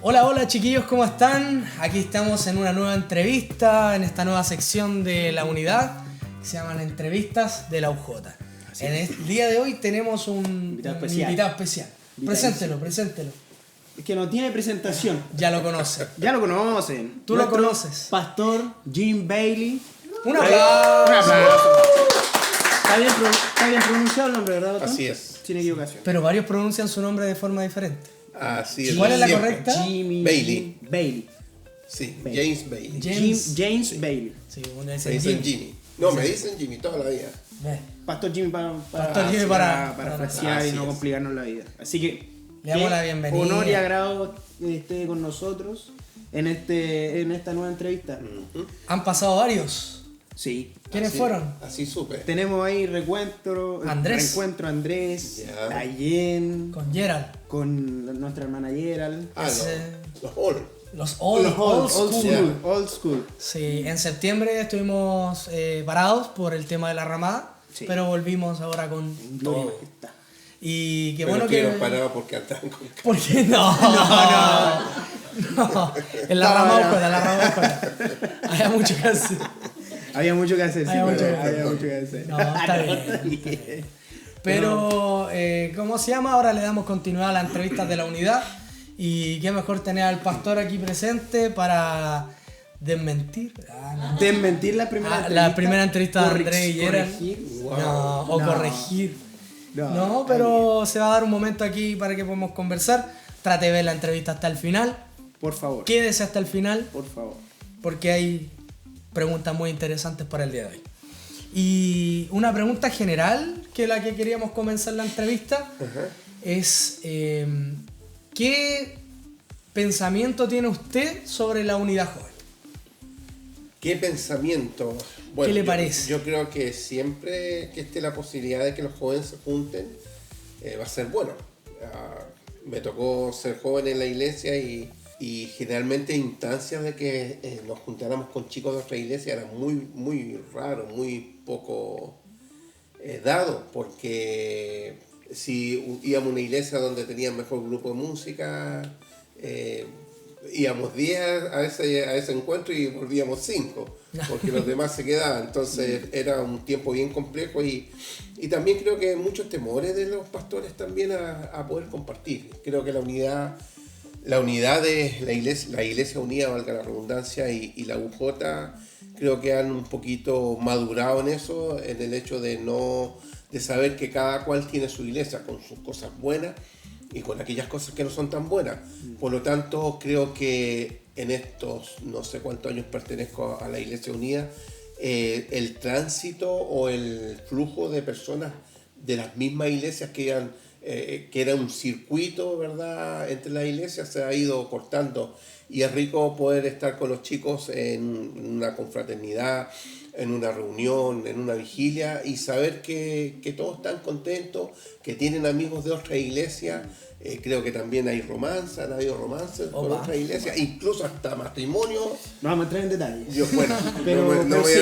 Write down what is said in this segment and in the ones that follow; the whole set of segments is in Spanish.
Hola chiquillos, ¿cómo están? Aquí estamos en una nueva entrevista, en esta nueva sección de la unidad, que se llaman Entrevistas de la UJ. En el día de hoy tenemos un invitado especial. Preséntelo. Es que no tiene presentación. Ya lo conocen. Ya lo conocen. Tú lo conoces. Pastor Jim Bailey. Un aplauso. Está bien pronunciado el nombre, ¿verdad, Pastor? Así es. Sin equivocación. Pero varios pronuncian su nombre de forma diferente. Así es. ¿Cuál es la Siempre. correcta? Jimmy Bailey. Bailey. Sí, Bailey. James Bailey. James Bailey. Sí, uno dice Me dicen Jimmy. Jimmy. No, me dicen Jimmy toda la vida. Ve. Pastor Jimmy Pastor Jimmy para frasear y así no es. complicarnos la vida. Así que Le damos la bienvenida. honor y agrado que esté con nosotros en esta nueva entrevista. Han pasado varios. Sí. ¿Quiénes Así- fueron? Así supe. Tenemos ahí reencuentro Andrés. Andrés, Ya. Dayen, Con Gerald. con nuestra hermana Gerald. Los All. Los old school. Yeah. Old school. Sí, en septiembre estuvimos parados por el tema de la ramada, Sí. pero volvimos ahora con Gloria y todo. majestad. Y qué Pero bueno estuvieron que... parados porque andaban con... ¿Por qué no? No. En la rama oscura. Había mucho que hacer. Había mucho que hacer, sí, Había mucho que había hacer. mucho que hacer. No, está bien. Pero, ¿cómo se llama? Ahora le damos continuidad a las entrevistas de la unidad. Y qué mejor tener al pastor aquí presente para desmentir. Desmentir la primera entrevista de Andrés y Gerald. corregir. No, o No. corregir. No, No, pero se va a dar un momento aquí para que podamos conversar. Trate de ver la entrevista hasta el final. Por favor, Quédese hasta el final por favor. porque hay preguntas muy interesantes para el día de hoy. Y una pregunta general que la que queríamos comenzar la entrevista es ¿qué pensamiento tiene usted sobre la unidad joven? ¿Qué pensamiento? ¿Qué le parece? Yo creo que siempre que esté la posibilidad de que los jóvenes se junten, va a ser bueno. Me tocó ser joven en la iglesia y generalmente instancias de que nos juntáramos con chicos de otra iglesia era muy raro, muy poco dado, porque si íbamos a una iglesia donde tenían mejor grupo de música, íbamos 10 a ese encuentro y volvíamos 5, porque los demás se quedaban. Entonces era un tiempo bien complejo y también creo que muchos temores de los pastores también a poder compartir. Creo que la unidad de la iglesia unida, valga la redundancia, y la UJ, creo que han un poquito madurado en eso, en el hecho de saber que cada cual tiene su iglesia con sus cosas buenas y con aquellas cosas que no son tan buenas. Por lo tanto, creo que en estos no sé cuántos años pertenezco a la Iglesia Unida, el tránsito o el flujo de personas de las mismas iglesias que era un circuito, ¿verdad?, entre las iglesias, se ha ido cortando. Y es rico poder estar con los chicos en una confraternidad, en una reunión, en una vigilia, y saber que todos están contentos, que tienen amigos de otra iglesia. Creo que también hay romances, han habido romances con otras iglesias, incluso hasta matrimonio. No vamos a entrar en detalles. Yo, bueno, Pero no voy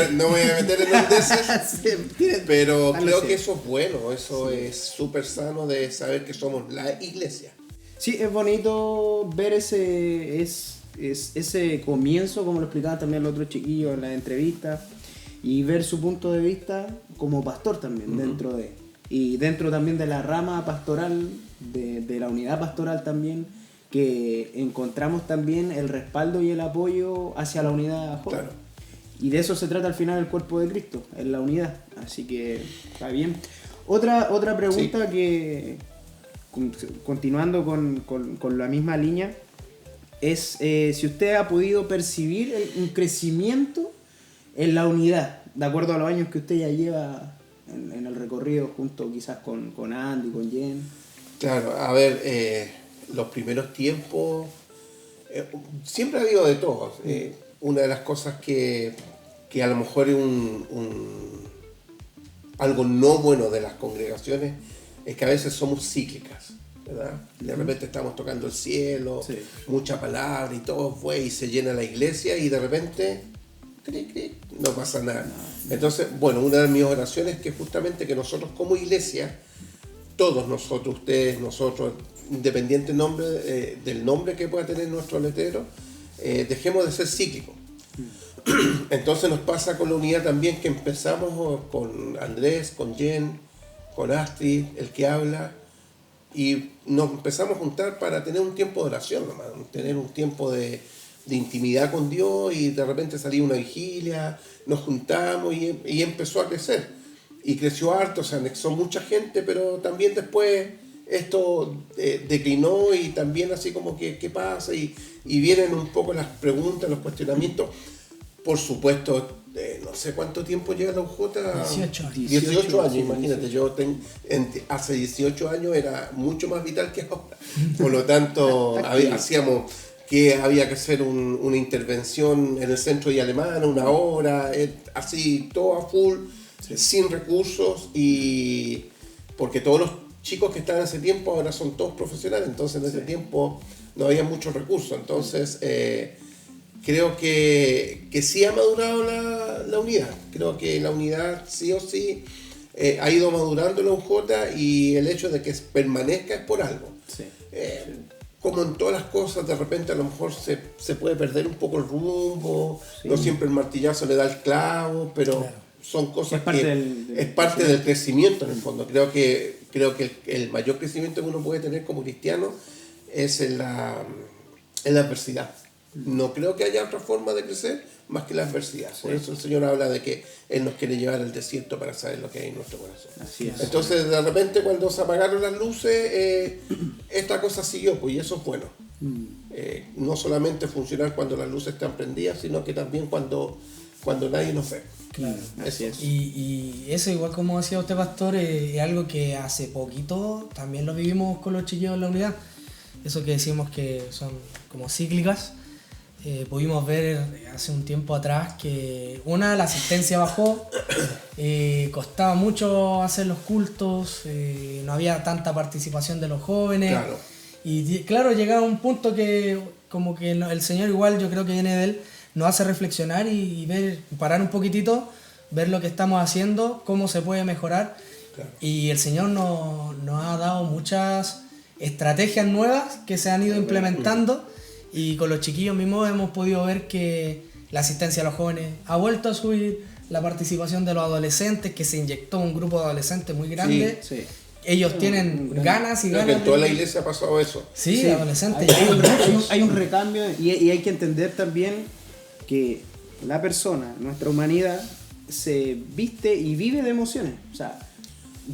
a meter en el pero Dale, creo sí. que eso es bueno, eso es súper sano de saber que somos la iglesia. Sí, es bonito ver ese comienzo, como lo explicaban también los otros chiquillos en la entrevista, y ver su punto de vista como pastor también dentro también de la rama pastoral, de la unidad pastoral también, que encontramos también el respaldo y el apoyo hacia la unidad joven. Claro. Y de eso se trata al final el cuerpo de Cristo, en la unidad. Así que está bien. Otra pregunta que, continuando con la misma línea, es si usted ha podido percibir un crecimiento en la unidad, de acuerdo a los años que usted ya lleva en el recorrido junto quizás con Andy, con Jen. Claro, a ver, los primeros tiempos, siempre ha habido de todo. Una de las cosas que a lo mejor es algo no bueno de las congregaciones es que a veces somos cíclicas. ¿verdad? De repente estamos tocando el cielo, mucha palabra y todo fue, y se llena la iglesia y de repente no pasa nada. Entonces, bueno, una de mis oraciones es que justamente que nosotros como iglesia, todos nosotros, ustedes, nosotros, independiente del nombre que pueda tener nuestro letrero, dejemos de ser cíclicos. Entonces nos pasa con la unidad también, que empezamos con Andrés, con Jen, con Astrid, el que habla, y nos empezamos a juntar para tener un tiempo de oración nomás, tener un tiempo de intimidad con Dios, y de repente salía una vigilia, nos juntamos y empezó a crecer. Y creció harto, se anexó mucha gente, pero también después esto declinó, y también así como que ¿qué pasa? Y vienen un poco las preguntas, los cuestionamientos. Por supuesto, no sé cuánto tiempo lleva la UJ. 18 años, imagínate, yo hace 18 años era mucho más vital que ahora. Por lo tanto, hacíamos que había que hacer una intervención en el centro de Alemana, una hora, así, todo a full, sin recursos, y porque todos los chicos que estaban en ese tiempo ahora son todos profesionales, entonces en ese tiempo no había muchos recursos. Entonces, creo que sí ha madurado la unidad. Creo que la unidad sí o sí ha ido madurando la UJ, y el hecho de que permanezca es por algo. Sí. Como en todas las cosas, de repente a lo mejor se puede perder un poco el rumbo, no siempre el martillazo le da el clavo, pero son cosas es parte del crecimiento en el fondo. Creo que el mayor crecimiento que uno puede tener como cristiano es en la adversidad. No creo que haya otra forma de crecer más que la adversidad. Por eso el Señor habla de que Él nos quiere llevar al desierto para saber lo que hay en nuestro corazón. Así es. Entonces, de repente, cuando se apagaron las luces, esta cosa siguió, pues, y eso es bueno. No solamente funcionar cuando las luces están prendidas, sino que también cuando nadie nos ve. Claro, así es. Y eso, igual como decía usted, pastor, es algo que hace poquito también lo vivimos con los chiquillos en la unidad. Eso que decimos que son como cíclicas. Pudimos ver hace un tiempo atrás que la asistencia bajó, costaba mucho hacer los cultos, no había tanta participación de los jóvenes. Claro. Y claro, llegaba un punto que como que el Señor, igual yo creo que viene de Él, nos hace reflexionar y parar un poquitito, ver lo que estamos haciendo, cómo se puede mejorar. Claro. Y el Señor nos ha dado muchas estrategias nuevas que se han ido implementando. Y con los chiquillos mismos hemos podido ver que la asistencia a los jóvenes ha vuelto a subir, la participación de los adolescentes, que se inyectó un grupo de adolescentes muy grande. Sí. Ellos tienen ganas y ganas. Que en toda la iglesia ha pasado eso. Sí, adolescentes. Hay un recambio, y hay que entender también que la persona, nuestra humanidad, se viste y vive de emociones. O sea,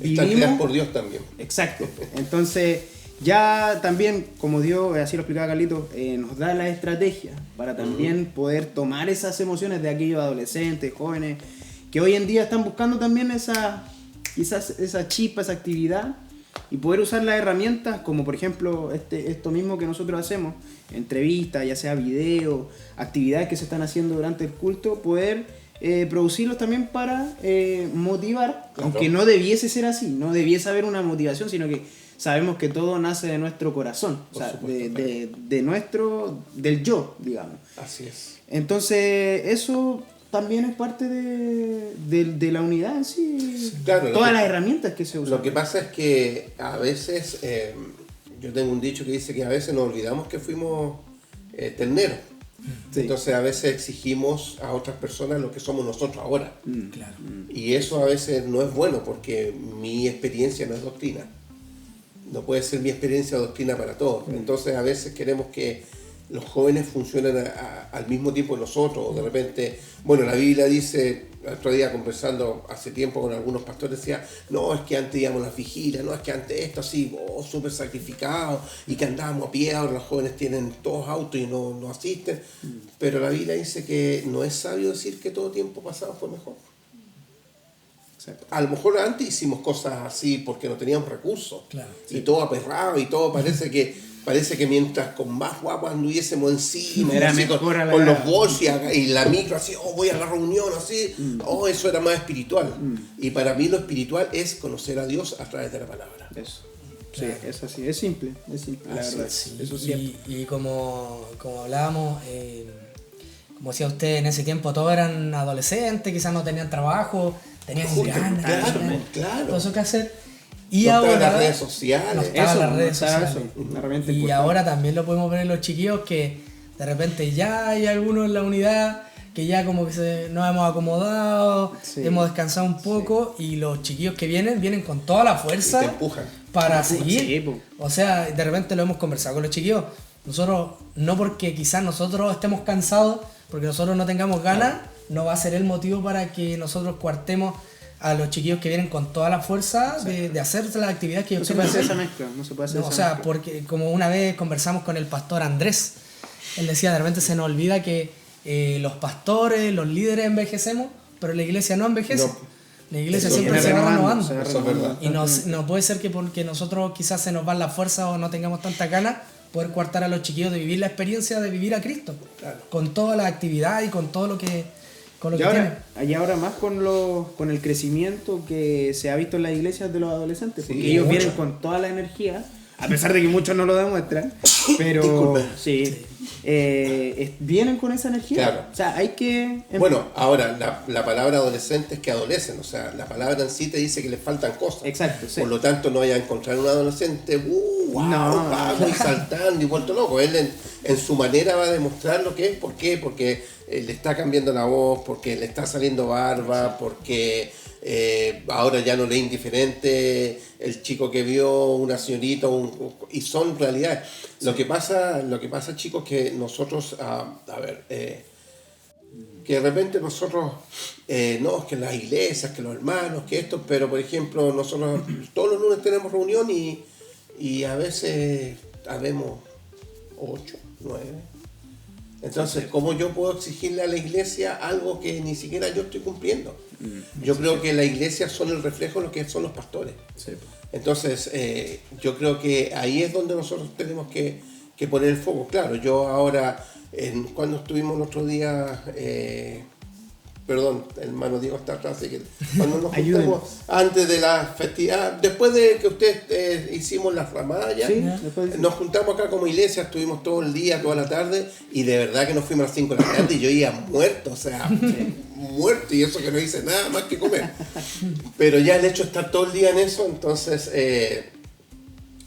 está creada por Dios también. Exacto. Entonces, ya también, como Dios, así lo explicaba Carlito, nos da la estrategia para también poder tomar esas emociones de aquellos adolescentes, jóvenes, que hoy en día están buscando también esa chispa, esa actividad, y poder usar las herramientas como por ejemplo esto mismo que nosotros hacemos, entrevistas, ya sea video, actividades que se están haciendo durante el culto, poder producirlos también para motivar, aunque no debiese ser así, no debiese haber una motivación, sino que sabemos que todo nace de nuestro corazón, o sea, del yo, digamos. Así es. Entonces, eso también es parte de la unidad en sí. Claro, todas las herramientas que se usan. Lo que pasa es que a veces, yo tengo un dicho que dice que a veces nos olvidamos que fuimos terneros. Sí. Entonces a veces exigimos a otras personas lo que somos nosotros ahora. Claro. Y eso a veces no es bueno, porque mi experiencia no es doctrina. No puede ser mi experiencia doctrina para todos. Entonces a veces queremos que los jóvenes funcionen al mismo tiempo que nosotros. O de repente, bueno, la Biblia dice, el otro día conversando hace tiempo con algunos pastores, decía, no, es que antes íbamos a las vigilias, no, es que antes esto así, súper sacrificado, y que andábamos a pie, ahora los jóvenes tienen todos autos y no asisten. Pero la Biblia dice que no es sabio decir que todo tiempo pasado fue mejor. A lo mejor antes hicimos cosas así porque no teníamos recursos, claro, y todo aperrado y todo parece que mientras con más guapo anduviésemos encima, era así, mejor con los bolsos y la micro así, voy a la reunión así, eso era más espiritual. Y para mí lo espiritual es conocer a Dios a través de la palabra. Eso. Sí, es así, es simple, la verdad. Sí. Eso es cierto. Y como hablábamos, como decía usted, en ese tiempo todos eran adolescentes, quizás no tenían trabajo, tenían ganas, claro. todo eso que hacer. Y no ahora estaban las redes sociales. no estaban las redes sociales. Una herramienta Y importante. ahora también lo podemos ver en los chiquillos que de repente ya hay algunos en la unidad que ya como que nos hemos acomodado, hemos descansado un poco y los chiquillos que vienen con toda la fuerza Y te empujan. para Sí, seguir. po. O sea, de repente lo hemos conversado con los chiquillos. Nosotros, no porque quizás nosotros estemos cansados, porque nosotros no tengamos ganas, no va a ser el motivo para que nosotros cuartemos a los chiquillos que vienen con toda la fuerza de hacer las actividades que No ellos se puede hacer quieren esa mezcla, no se puede hacer no, esa o sea, mezcla. porque como una vez conversamos con el pastor Andrés, él decía, de repente se nos olvida que los pastores, los líderes envejecemos, pero la iglesia no envejece. No. La iglesia Eso siempre viene se va renovando, renovando. se va Eso es verdad. Y no puede ser que porque nosotros quizás se nos van las fuerzas o no tengamos tanta ganas, poder coartar a los chiquillos de vivir la experiencia de vivir a Cristo. Claro. Con toda la actividad y con todo lo que, Y ahora más con el crecimiento que se ha visto en las iglesias de los adolescentes, Sí, porque ellos mucho. vienen con toda la energía, a pesar de que muchos no lo demuestran, pero Disculpe. sí, vienen con esa energía. Claro. O sea, hay que... Bueno, ahora, la palabra adolescente es que adolecen, o sea, la palabra en sí te dice que les faltan cosas. Exacto, sí. Por lo tanto, no vaya a encontrar un adolescente, No. vago y saltando y vuelto loco. Él en su manera va a demostrar lo que es. ¿Por qué? Porque le está cambiando la voz, porque le está saliendo barba, porque ahora ya no le es indiferente el chico que vio una señorita y son realidades. Lo que pasa, chicos, que nosotros, que de repente nosotros, no, es que las iglesias, que los hermanos, que esto, pero por ejemplo, nosotros todos los lunes tenemos reunión y a veces habemos 8, 9. Entonces, ¿cómo yo puedo exigirle a la iglesia algo que ni siquiera yo estoy cumpliendo? Yo creo que la iglesia son el reflejo de lo que son los pastores. Sí. Entonces, yo creo que ahí es donde nosotros tenemos que poner el foco. Claro, yo ahora, cuando estuvimos el otro día, perdón, el hermano Diego está atrás, así que cuando nos juntamos antes de la festividad, después de que ustedes hicimos la ramada ya, Sí, después- nos juntamos acá como iglesia, estuvimos todo el día, toda la tarde, y de verdad que nos fuimos a las 5 de la tarde y yo iba muerto, o sea, muerto, y eso que no hice nada más que comer. Pero ya el hecho de estar todo el día en eso, entonces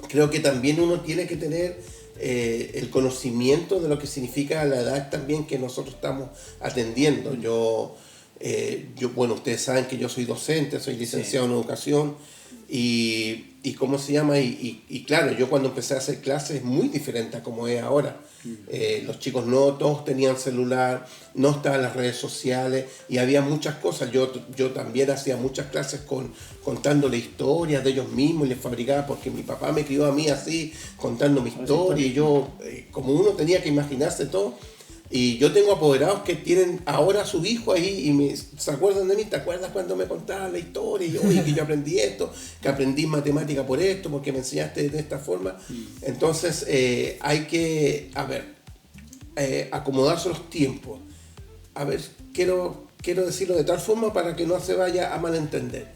creo que también uno tiene que tener el conocimiento de lo que significa la edad también que nosotros estamos atendiendo. Bueno, ustedes saben que yo soy docente, soy licenciado en educación y ¿cómo se llama? Y claro, yo cuando empecé a hacer clases es muy diferente a como es ahora. Los chicos no todos tenían celular, no estaban las redes sociales y había muchas cosas. Yo también hacía muchas clases contándole historias de ellos mismos y les fabricaba, porque mi papá me crió a mí así, contando mi historia y yo, como uno tenía que imaginarse todo. Y yo tengo apoderados que tienen ahora a su hijo ahí y se acuerdan de mí. ¿Te acuerdas cuando me contaban la historia? Y yo, oye, que yo aprendí esto, que aprendí matemática por esto, porque me enseñaste de esta forma. Entonces hay que, acomodarse los tiempos. A ver, quiero decirlo de tal forma para que no se vaya a malentender.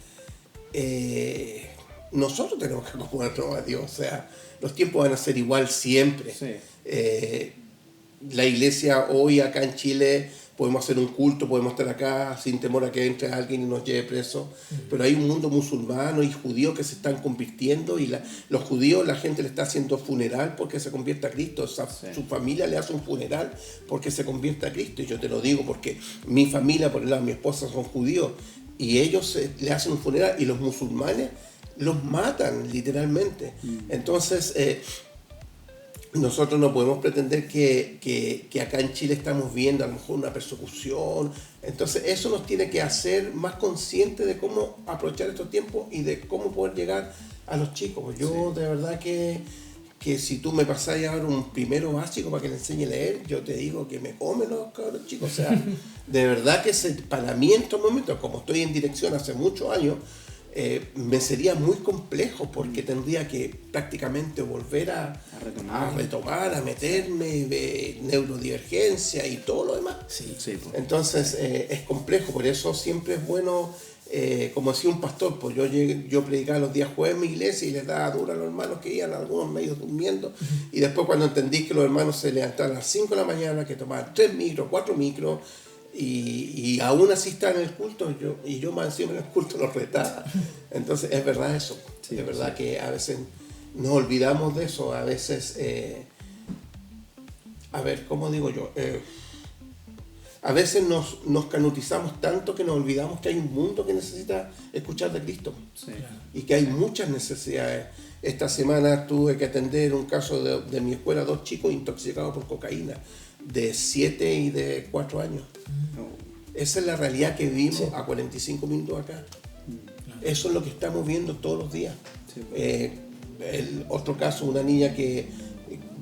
Nosotros tenemos que acomodarnos a Dios. O sea, los tiempos van a ser igual siempre. Sí. La iglesia hoy acá en Chile podemos hacer un culto, podemos estar acá sin temor a que entre alguien y nos lleve preso, pero hay un mundo musulmano y judío que se están convirtiendo y los judíos, la gente le está haciendo funeral porque se convierte a Cristo, su familia le hace un funeral porque se convierte a Cristo, y yo te lo digo porque mi familia, por el lado de mi esposa, son judíos y ellos le hacen un funeral y los musulmanes los matan literalmente. Entonces nosotros no podemos pretender que acá en Chile estamos viendo a lo mejor una persecución. Entonces eso nos tiene que hacer más conscientes de cómo aprovechar estos tiempos y de cómo poder llegar a los chicos. Yo de verdad que si tú me pasás ahora un primero básico para que le enseñe a leer, yo te digo que me comen los cabros chicos. O sea, de verdad que para mí en estos momentos, como estoy en dirección hace muchos años, me sería muy complejo porque tendría que prácticamente volver a retomar, a meterme, neurodivergencia y todo lo demás. Sí. Sí, pues. Entonces es complejo, por eso siempre es bueno como decía un pastor, pues yo predicaba los días jueves en mi iglesia y les daba duro a los hermanos que iban, algunos medio durmiendo, y después cuando entendí que los hermanos se levantaban a las 5 de la mañana, que tomaban 3 micros, 4 micros, y aún así estaban en el culto, yo más encima en el culto los retaba. Entonces es verdad eso, sí, es verdad que a veces nos olvidamos de eso, a veces, a ver, ¿cómo digo yo? A veces nos canutizamos tanto que nos olvidamos que hay un mundo que necesita escuchar de Cristo. Sí. Y que hay muchas necesidades. Esta semana tuve que atender un caso de mi escuela, 2 chicos intoxicados por cocaína, de 7 y de 4 años. Esa es la realidad que vivimos a 45 minutos acá. Eso es lo que estamos viendo todos los días. Sí. El otro caso, una niña que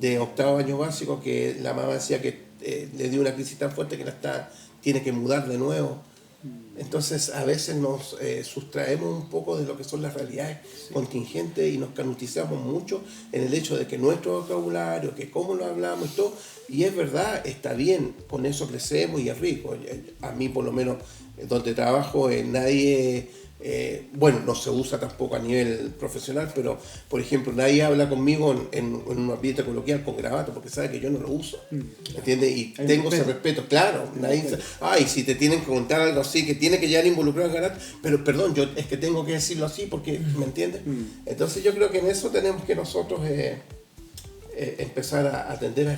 de 8º año básico, que la mamá decía que le dio una crisis tan fuerte que tiene que mudar de nuevo. Entonces a veces nos sustraemos un poco de lo que son las realidades contingentes y nos canutizamos mucho en el hecho de que nuestro vocabulario, que cómo lo hablamos y todo, y es verdad, está bien, con eso crecemos y es rico. A mí por lo menos donde trabajo nadie... bueno, no se usa tampoco a nivel profesional, pero por ejemplo nadie habla conmigo en un ambiente coloquial con gravata porque sabe que yo no lo uso, ¿entiendes? Y tengo ese respeto, claro. Nadie dice, ay, si te tienen que contar algo así, que tiene que ya involucrar en gravata, pero perdón, yo es que tengo que decirlo así porque, ¿me entiendes? Entonces yo creo que en eso tenemos que nosotros empezar a atender a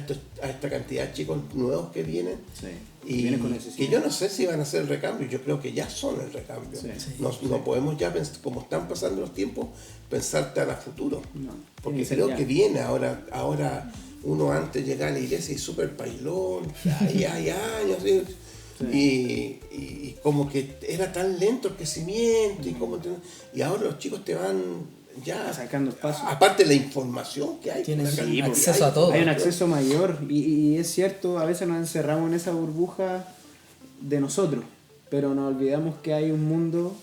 esta cantidad de chicos nuevos que vienen. Sí. Y que yo no sé si van a hacer el recambio, yo creo que ya son el recambio. Sí. No podemos ya, como están pasando los tiempos, pensar tan a futuro. No, porque creo que viene ahora uno antes de llegar a la iglesia y súper pailón, hay años, ¿sí? Sí. Y como que era tan lento el crecimiento, y ahora los chicos te van ya sacando espacio. Aparte la información que hay, tienen acceso a todo. Hay un acceso mayor y es cierto, a veces nos encerramos en esa burbuja de nosotros, pero nos olvidamos que hay un mundo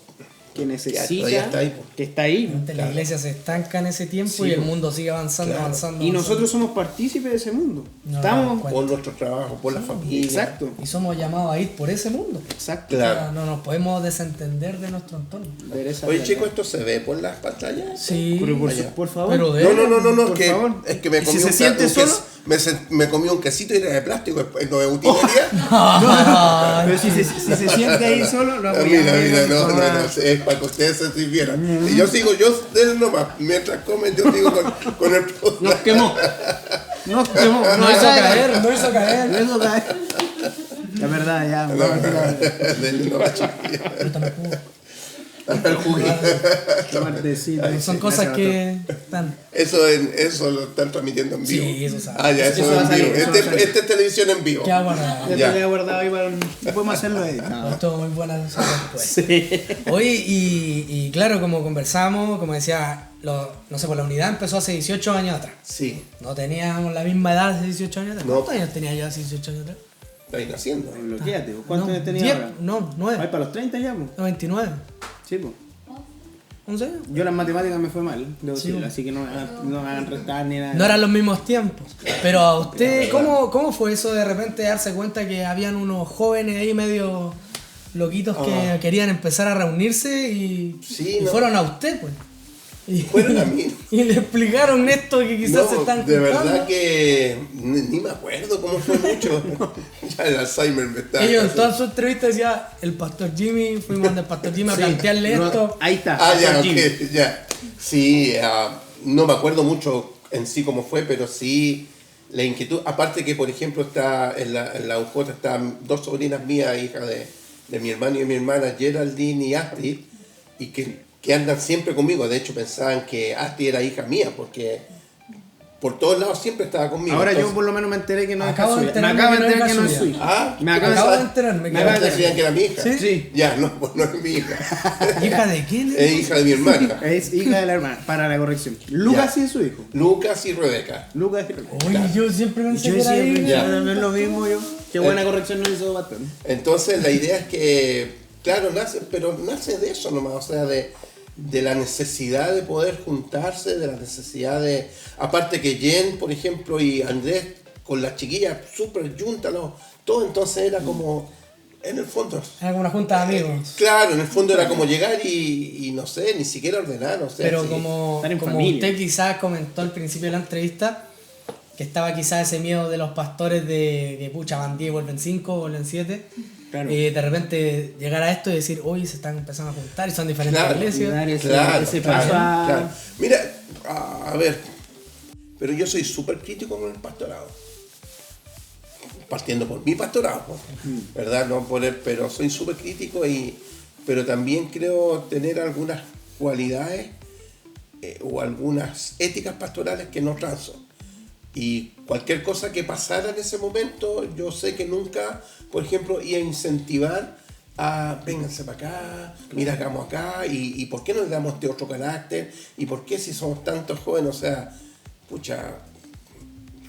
que necesita, que está ahí. La iglesia se estanca en ese tiempo y el mundo sigue avanzando. Y nosotros somos partícipes de ese mundo. Estamos por nuestro trabajo, por la familia. Exacto. Y somos llamados a ir por ese mundo. Exacto. Claro. O sea, no nos podemos desentender de nuestro entorno. Oye, chicos, ¿esto se ve por las pantallas? Sí. Por favor. Pero no, es que me comí ¿Se siente solo? Me comí un quesito y era de plástico, no de utilería. Pero si se siente ahí solo, lo apoyamos. Mira, no, es para que ustedes se sirvieran. Y yo sigo, él nomás, mientras comen, yo sigo con el producto. Nos quemó. No hizo caer. La verdad, ya. El juguito. Son cosas que están. Eso lo están transmitiendo en vivo. Sí, eso sabe. Ya, eso en vivo. Este es televisión en vivo. Ya, bueno. Ya te había guardado ahí para. Podemos hacerlo ahí. Todo muy buena después. Sí. Oye, y claro, como conversamos, como decía, no sé, pues la unidad empezó hace 18 años atrás. Sí. No teníamos la misma edad hace 18 años atrás. ¿Cuántos años tenía yo hace 18 años atrás? Estáis naciendo. Bloquéate. ¿Cuántos años tenías ahora? No, 9. ¿Hay para los 30 ya? 29. Sí, pues. ¿11? Yo las matemáticas me fue mal, así que no me hagan restar ni nada. No eran los mismos tiempos. Pero a usted, ¿cómo fue eso de repente darse cuenta que habían unos jóvenes ahí medio loquitos que querían empezar a reunirse y fueron a usted, pues? Fueron a mí. Y le explicaron esto que quizás se están de juntando. Verdad que ni me acuerdo cómo fue mucho. Ya el Alzheimer me está. Ellos en todas sus entrevistas decían, el pastor Jimmy, fuimos donde el pastor Jimmy a plantearle esto. Ahí está. Ya. Sí, no me acuerdo mucho en sí cómo fue, pero sí la inquietud. Aparte que, por ejemplo, está en la UJ están 2 sobrinas mías, hijas de mi hermano y mi hermana, Geraldine y Astrid, y que andan siempre conmigo. De hecho pensaban que Asti era hija mía porque por todos lados siempre estaba conmigo. Ahora entonces, yo por lo menos me enteré que no es suya. Me acabo de enterar que no es suya. Me acabo de enterarme. Me decían que era mi hija. Sí. Ya, no es mi hija. ¿Hija de quién? Es hija de mi hermana. Es hija de la hermana, para la corrección. Lucas sí es su hijo. Lucas y Rebeca. Oye, yo siempre pensé que era hija. No es lo mismo yo. Qué buena corrección no hizo bastante. Entonces la idea es que, claro, nace de eso nomás, o sea, de la necesidad de poder juntarse, de la necesidad de... Aparte que Jen, por ejemplo, y Andrés, con las chiquillas súper juntas, todo, entonces era como En el fondo. Era como una junta de amigos. Claro, en el fondo era como llegar y no sé, ni siquiera ordenar. O sea, Pero sí. como usted quizás comentó al principio de la entrevista, que estaba quizás ese miedo de los pastores de que pucha, van 10, vuelven 5, vuelven 7. Claro. De repente llegar a esto y decir, hoy se están empezando a juntar y son diferentes iglesias. Claro. Mira, a ver, pero yo soy súper crítico con el pastorado. Partiendo por mi pastorado, ¿verdad? No por él, pero soy súper crítico pero también creo tener algunas cualidades o algunas éticas pastorales que no transo. Y cualquier cosa que pasara en ese momento, yo sé que nunca, por ejemplo, iba a incentivar a vénganse para acá, mira, hagamos acá, y por qué no le damos este otro carácter, y por qué si somos tantos jóvenes, o sea, pucha,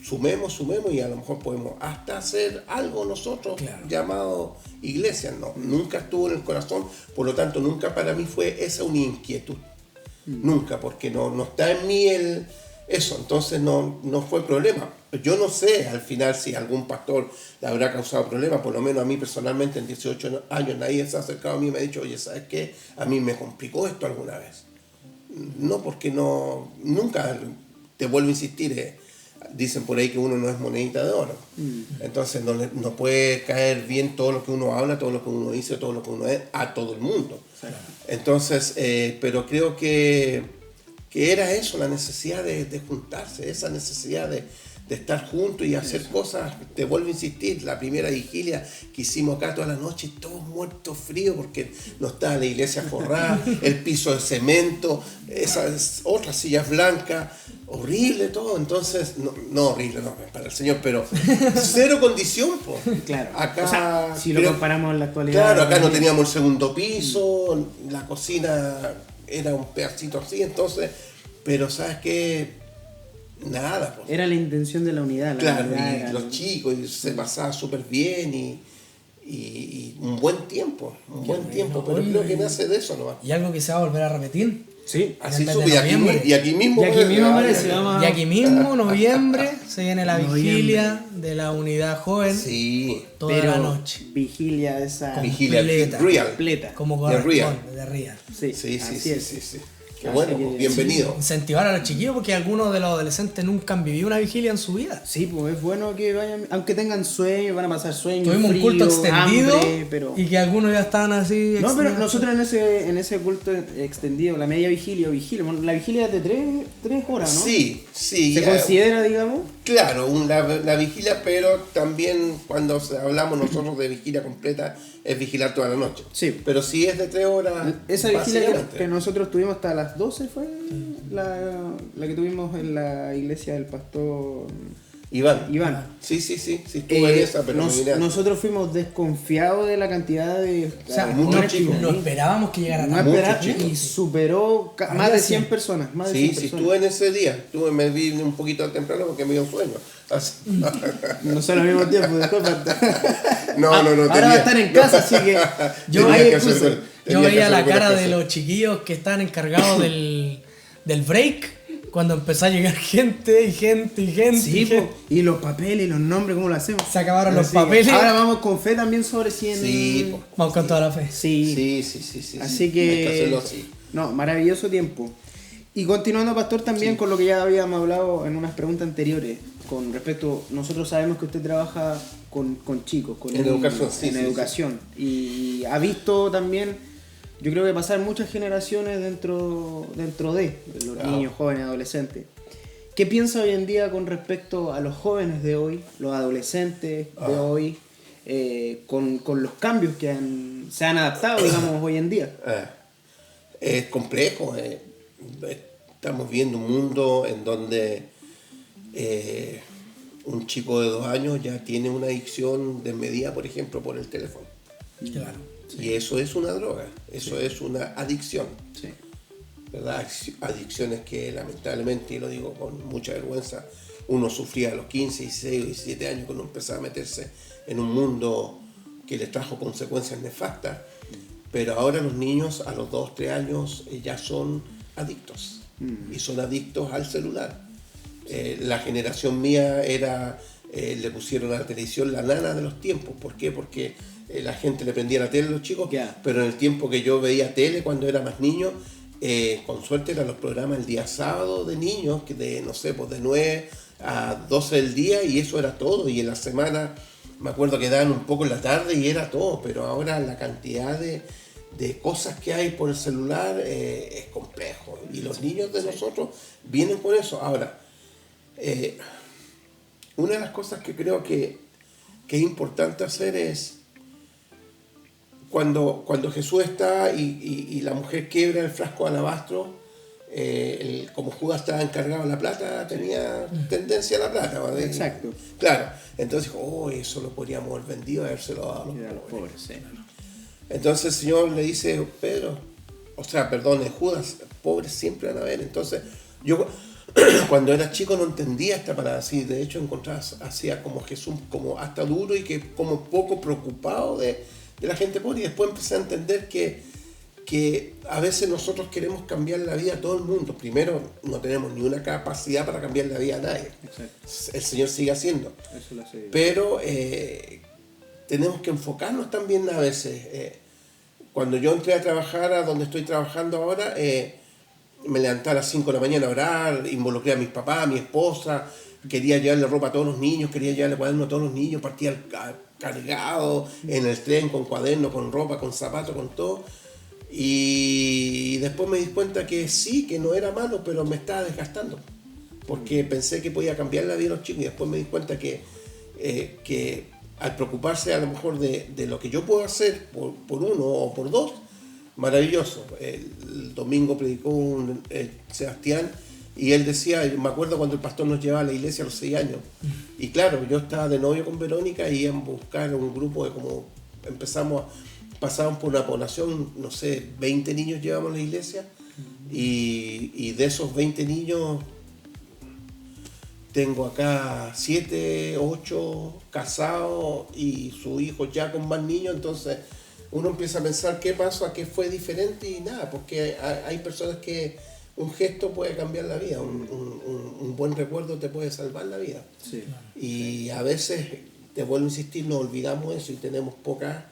sumemos y a lo mejor podemos hasta hacer algo nosotros, claro, llamado iglesia. No, nunca estuvo en el corazón, por lo tanto nunca para mí fue esa una inquietud, nunca, porque no está en mí eso, entonces no fue problema. Yo no sé al final si algún pastor le habrá causado problema, por lo menos a mí personalmente en 18 años nadie se ha acercado a mí y me ha dicho, oye, ¿sabes qué? A mí me complicó esto alguna vez. No, porque nunca, te vuelvo a insistir, dicen por ahí que uno no es monedita de oro. Entonces no puede caer bien todo lo que uno habla, todo lo que uno dice, todo lo que uno es a todo el mundo. Entonces, pero creo que era eso, la necesidad de juntarse, esa necesidad de estar juntos y hacer cosas. Te vuelvo a insistir, la primera vigilia que hicimos acá toda la noche, todos muertos fríos porque no estaba la iglesia forrada, el piso de cemento, esas otras sillas blancas, horrible todo. Entonces, no horrible, no, para el Señor, pero cero condición, po. Claro. Acá, o sea, si lo comparamos en la actualidad. Claro, acá no teníamos el segundo piso, la cocina era un pedacito así, entonces, pero ¿sabes qué? Nada. Pues. Era la intención de la unidad. Claro, y los chicos, y se pasaba súper bien y un buen tiempo, pero creo que nace de eso nomás. Y algo que se va a volver a repetir. Sí, así sube, y aquí mismo, noviembre, se viene la vigilia de la unidad joven. Sí. Toda la noche. Vigilia esa. Vigilia completa. Como corresponde, de real. Sí. Qué bueno, pues, bienvenido. Sí, incentivar a los chiquillos porque algunos de los adolescentes nunca han vivido una vigilia en su vida. Sí, pues es bueno que vayan, aunque tengan sueño, van a pasar sueños. Tuvimos un culto extendido, hambre, pero... y que algunos ya estaban así. No, pero nosotros en ese culto extendido, la media vigilia, bueno, la vigilia es de 3 horas, ¿no? Sí. ¿Se considera, digamos? Claro, la vigilia, pero también cuando hablamos nosotros de vigilia completa, es vigilar toda la noche. Sí. Pero sí es de 3 horas. Esa vigilia que nosotros tuvimos hasta las 12 fue la que tuvimos en la iglesia del pastor Iván. Sí, estuve en esa, pero nosotros fuimos desconfiados de la cantidad de... O sea, no esperábamos que llegara tan y superó más de 100 personas. Sí, estuve en ese día. Me vi un poquito temprano porque me dio sueño. No son al mismo tiempo, después No. Ahora va a estar en casa, así que yo veía la cara de los chiquillos que estaban encargados del break. Cuando empezó a llegar gente. Sí, y los papeles y los nombres, ¿cómo lo hacemos? Se acabaron los papeles. Ahora vamos con fe también sobre 100. Sí, vamos con toda la fe. Sí. Así que... Hay que hacerlo así. No, maravilloso tiempo. Y continuando, pastor, también con lo que ya habíamos hablado en unas preguntas anteriores, con respecto, nosotros sabemos que usted trabaja con chicos, en educación, en educación. Y ha visto también, yo creo que pasar muchas generaciones dentro de los niños, jóvenes, adolescentes. ¿Qué piensa hoy en día con respecto a los jóvenes de hoy, los adolescentes de hoy, con los cambios que se han adaptado, digamos, hoy en día? Es complejo. Estamos viendo un mundo en donde un chico de 2 años ya tiene una adicción desmedida, por ejemplo, por el teléfono. Claro. Sí. Y eso es una droga, eso es una adicción. Sí. ¿Verdad? Adicciones que lamentablemente, y lo digo con mucha vergüenza, uno sufría a los 15, 16, 17 años cuando empezaba a meterse en un mundo que le trajo consecuencias nefastas. Pero ahora los niños a los 2, 3 años ya son adictos. Y son adictos al celular. La generación mía era le pusieron a la televisión la nana de los tiempos. ¿Por qué? Porque la gente le prendía la tele a los chicos, pero en el tiempo que yo veía tele cuando era más niño, con suerte eran los programas el día sábado de niños, que de, no sé, pues de 9 a 12 del día, y eso era todo. Y en la semana me acuerdo que daban un poco en la tarde y era todo, pero ahora la cantidad de cosas que hay por el celular es complejo, y los niños de nosotros vienen con eso. Ahora, una de las cosas que creo que es importante hacer es cuando Jesús está y la mujer quiebra el frasco de alabastro, como Judas estaba encargado de la plata, tenía tendencia a la plata, ¿vale? Exacto. Claro, entonces dijo, eso lo podríamos haber vendido, habérselo dado a los pobres. Sí. Entonces el Señor le dice, Judas, pobres siempre van a haber. Entonces yo cuando era chico no entendía esta palabra así, de hecho encontraba hacía como Jesús como hasta duro y que como poco preocupado de la gente pobre, y después empecé a entender que a veces nosotros queremos cambiar la vida a todo el mundo. Primero, no tenemos ni una capacidad para cambiar la vida a nadie. Exacto. El Señor sigue haciendo. Eso lo sé. Pero tenemos que enfocarnos también a veces. Cuando yo entré a trabajar a donde estoy trabajando ahora, me levanté a las 5 de la mañana a orar, involucré a mis papás, a mi esposa, quería llevarle ropa a todos los niños, quería llevarle cuadernos a todos los niños, partía cargado en el tren con cuadernos, con ropa, con zapatos, con todo. Y después me di cuenta que sí, que no era malo, pero me estaba desgastando, porque pensé que podía cambiar la vida de los chicos, y después me di cuenta que al preocuparse a lo mejor de lo que yo puedo hacer por uno o por dos, maravilloso. El domingo predicó Sebastián, y él decía, me acuerdo cuando el pastor nos llevaba a la iglesia a los 6 años, y claro, yo estaba de novio con Verónica y íbamos a buscar un grupo de como pasábamos por una población, no sé, 20 niños llevamos a la iglesia, y de esos 20 niños tengo acá 7, 8 casados y sus hijos ya con más niños. Entonces uno empieza a pensar qué pasó, qué fue diferente, y nada, porque hay personas que un gesto puede cambiar la vida, un buen recuerdo te puede salvar la vida. Sí. Y a veces, te vuelvo a insistir, nos olvidamos eso y tenemos pocas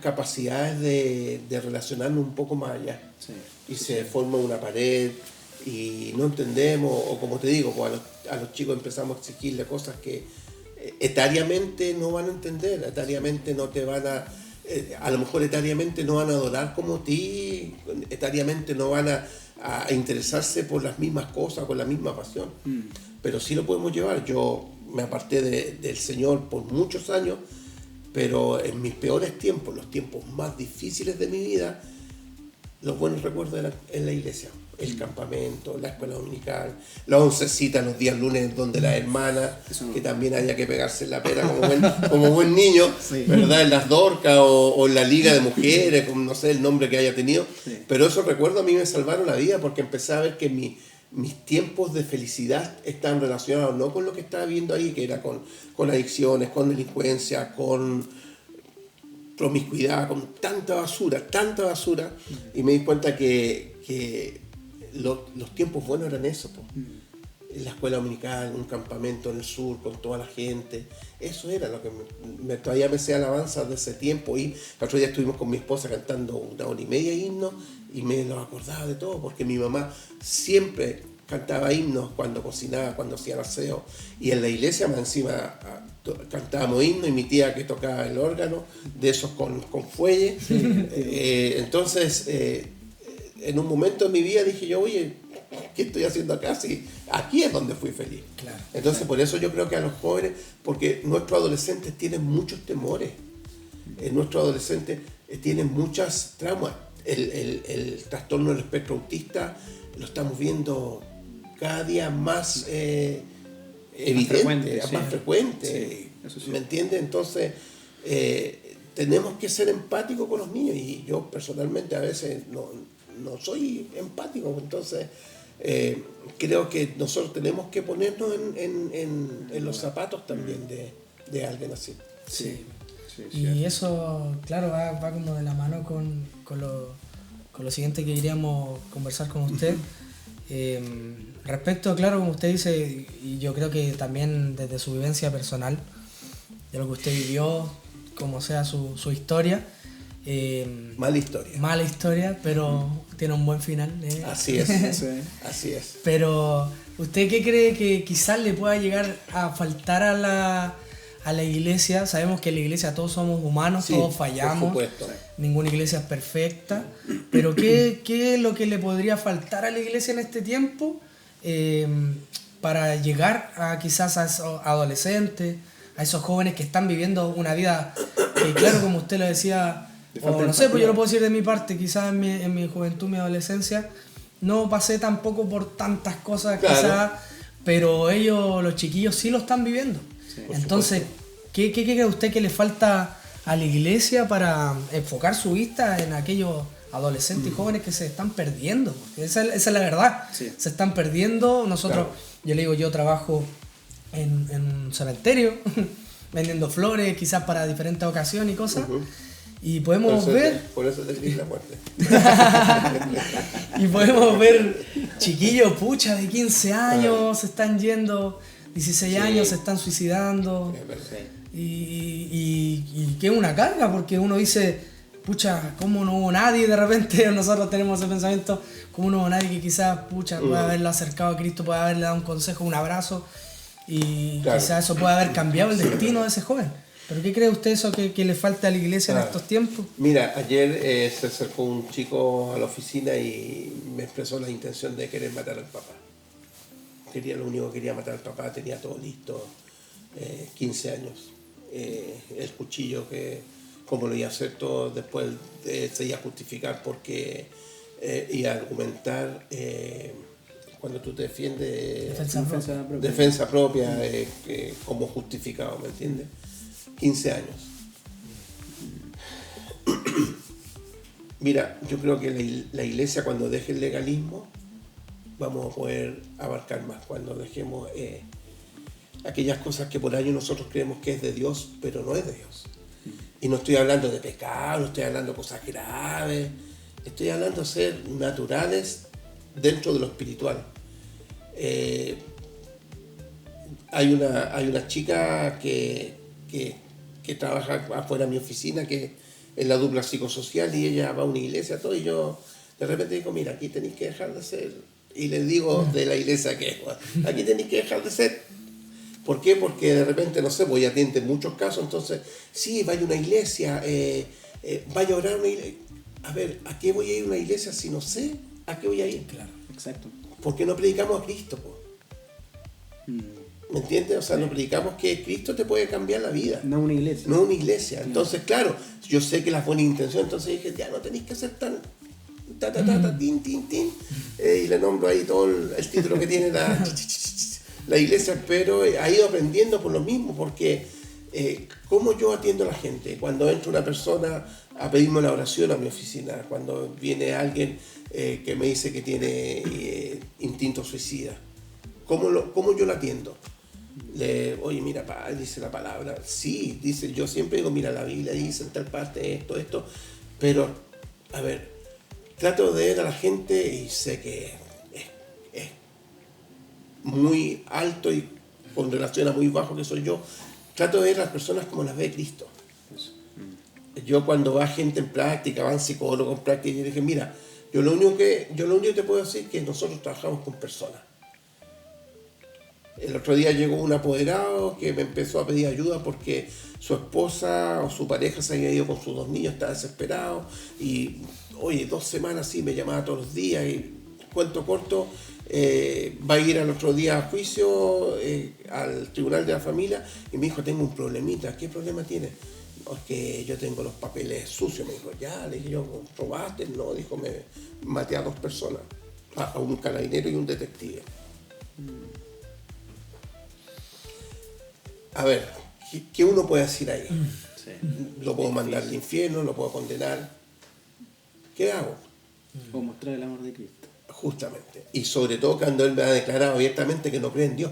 capacidades de relacionarnos un poco más allá. Sí. Y se forma una pared y no entendemos, o como te digo, pues a los chicos empezamos a exigirle cosas que etariamente no van a entender, etariamente no te van a lo mejor etariamente no van a adorar como ti, etariamente no van a interesarse por las mismas cosas, con la misma pasión, pero sí lo podemos llevar. Yo me aparté del Señor por muchos años, pero en mis peores tiempos, los tiempos más difíciles de mi vida, los buenos recuerdos eran en la iglesia. El campamento, la escuela dominical, las oncecitas los días lunes donde las hermanas, que también había que pegarse en la pera como buen niño, sí. ¿Verdad? En las Dorcas o en la liga de mujeres, no sé el nombre que haya tenido, sí. Pero esos recuerdos a mí me salvaron la vida, porque empecé a ver que mis tiempos de felicidad estaban relacionados no con lo que estaba viendo ahí, que era con adicciones, con delincuencia, con promiscuidad, con tanta basura, y me di cuenta que los tiempos buenos eran eso, en la escuela dominical, un campamento en el sur con toda la gente, eso era lo que todavía me sé alabanzas de ese tiempo. Y el otro día estuvimos con mi esposa cantando 1 hora y media himnos, y me lo acordaba de todo, porque mi mamá siempre cantaba himnos cuando cocinaba, cuando hacía el aseo, y en la iglesia más encima cantábamos himnos, y mi tía que tocaba el órgano, de esos con fuelle. Sí. Entonces en un momento de mi vida dije yo, oye, ¿qué estoy haciendo acá? Sí, aquí es donde fui feliz. Claro, entonces claro. Por eso yo creo que a los jóvenes, porque nuestros adolescentes tienen muchos temores, nuestros adolescentes tienen muchas traumas. El trastorno del espectro autista lo estamos viendo cada día más evidente, más frecuente, sí. ¿Me entiendes? Entonces tenemos que ser empáticos con los niños, y yo personalmente a veces no soy empático. Entonces creo que nosotros tenemos que ponernos en los zapatos también de alguien así. Sí. Y eso, claro, va como de la mano con lo siguiente que queríamos conversar con usted. Respecto, claro, como usted dice, y yo creo que también desde su vivencia personal, de lo que usted vivió, como sea su historia. Mala historia, pero tiene un buen final. Así es, así es. Pero, ¿usted qué cree que quizás le pueda llegar a faltar a la iglesia? Sabemos que en la iglesia todos somos humanos, sí, todos fallamos, por supuesto. Ninguna iglesia es perfecta, pero ¿qué es lo que le podría faltar a la iglesia en este tiempo para llegar a quizás a esos adolescentes, a esos jóvenes que están viviendo una vida que, claro, como usted lo decía, o no sé, pues yo lo puedo decir de mi parte, quizás en mi juventud, mi adolescencia, no pasé tampoco por tantas cosas, claro, quizás, pero ellos, los chiquillos, sí lo están viviendo. Sí, entonces, ¿qué cree usted que le falta a la iglesia para enfocar su vista en aquellos adolescentes y jóvenes que se están perdiendo? Porque esa es la verdad, sí. Se están perdiendo. Nosotros, claro, yo le digo, yo trabajo en un cementerio vendiendo flores, quizás para diferentes ocasiones y cosas. Y podemos ver... Por eso te grita la muerte. Y podemos ver chiquillos, pucha, de 15 años, se están yendo, 16 sí, años, se están suicidando. Y que es una carga, porque uno dice, pucha, ¿cómo no hubo nadie? De repente nosotros tenemos ese pensamiento, ¿cómo no hubo nadie que quizás, pucha, pueda haberlo acercado a Cristo, pueda haberle dado un consejo, un abrazo? Y claro, quizás eso puede haber cambiado el destino de ese joven. ¿Pero qué cree usted eso que le falta a la iglesia en estos tiempos? Mira, ayer se acercó un chico a la oficina y me expresó la intención de querer matar al papá. Lo único que quería matar al papá, tenía todo listo, 15 años. El cuchillo que, como lo iba a hacer todo, después se iba a justificar porque iba a argumentar, cuando tú te defiendes, defensa propia, como justificado, ¿me entiendes? 15 años. Mira, yo creo que la iglesia, cuando deje el legalismo, vamos a poder abarcar más. Cuando dejemos aquellas cosas que por años nosotros creemos que es de Dios, pero no es de Dios. Y no estoy hablando de pecado, no estoy hablando de cosas graves, estoy hablando de ser naturales dentro de lo espiritual. Hay una chica que trabaja afuera de mi oficina, que es la dupla psicosocial, y ella va a una iglesia, todo, y yo de repente digo, mira, aquí tenéis que dejar de ser, y les digo de la iglesia que aquí tenéis que dejar de ser. ¿Por qué? Porque de repente, no sé, voy a atender muchos casos, entonces, sí, vaya a una iglesia, vaya a orar a una iglesia. A ver, ¿a qué voy a ir a una iglesia si no sé a qué voy a ir? Claro, exacto. ¿Por qué no predicamos a Cristo? ¿Me entiendes? O sea, no predicamos que Cristo te puede cambiar la vida. No una iglesia. No una iglesia. Entonces, claro, yo sé que las buenas intenciones, entonces dije, ya no tenéis que ser tan... tin. Y le nombro ahí todo el título que tiene la iglesia, pero ha ido aprendiendo por lo mismo, porque cómo yo atiendo a la gente. Cuando entra una persona a pedirme una oración a mi oficina, cuando viene alguien que me dice que tiene instinto suicida, ¿cómo yo la atiendo? Oye, mira, dice la palabra. Sí, dice, yo siempre digo, mira, la Biblia dice en tal parte esto, pero, a ver, trato de ver a la gente y sé que es muy alto y con relación a muy bajo que soy yo, trato de ver a las personas como las ve Cristo. Yo cuando va gente en práctica, van psicólogos en práctica, yo dije, mira, yo lo único que te puedo decir es que nosotros trabajamos con personas. El otro día llegó un apoderado que me empezó a pedir ayuda porque su esposa o su pareja se había ido con sus 2 niños, estaba desesperado y, oye, 2 semanas sí, me llamaba todos los días y, cuento corto, va a ir al otro día a juicio al tribunal de la familia y me dijo, tengo un problemita. ¿Qué problema tiene? Porque yo tengo los papeles sucios. Me dijo, ya, le dije yo, ¿robaste? No, dijo, me maté a 2 personas, a un carabinero y un detective. A ver, ¿qué uno puede decir ahí? Sí. Lo puedo mandar al infierno, lo puedo condenar. ¿Qué hago? O mostrar el amor de Cristo. Justamente. Y sobre todo cuando él me ha declarado abiertamente que no cree en Dios.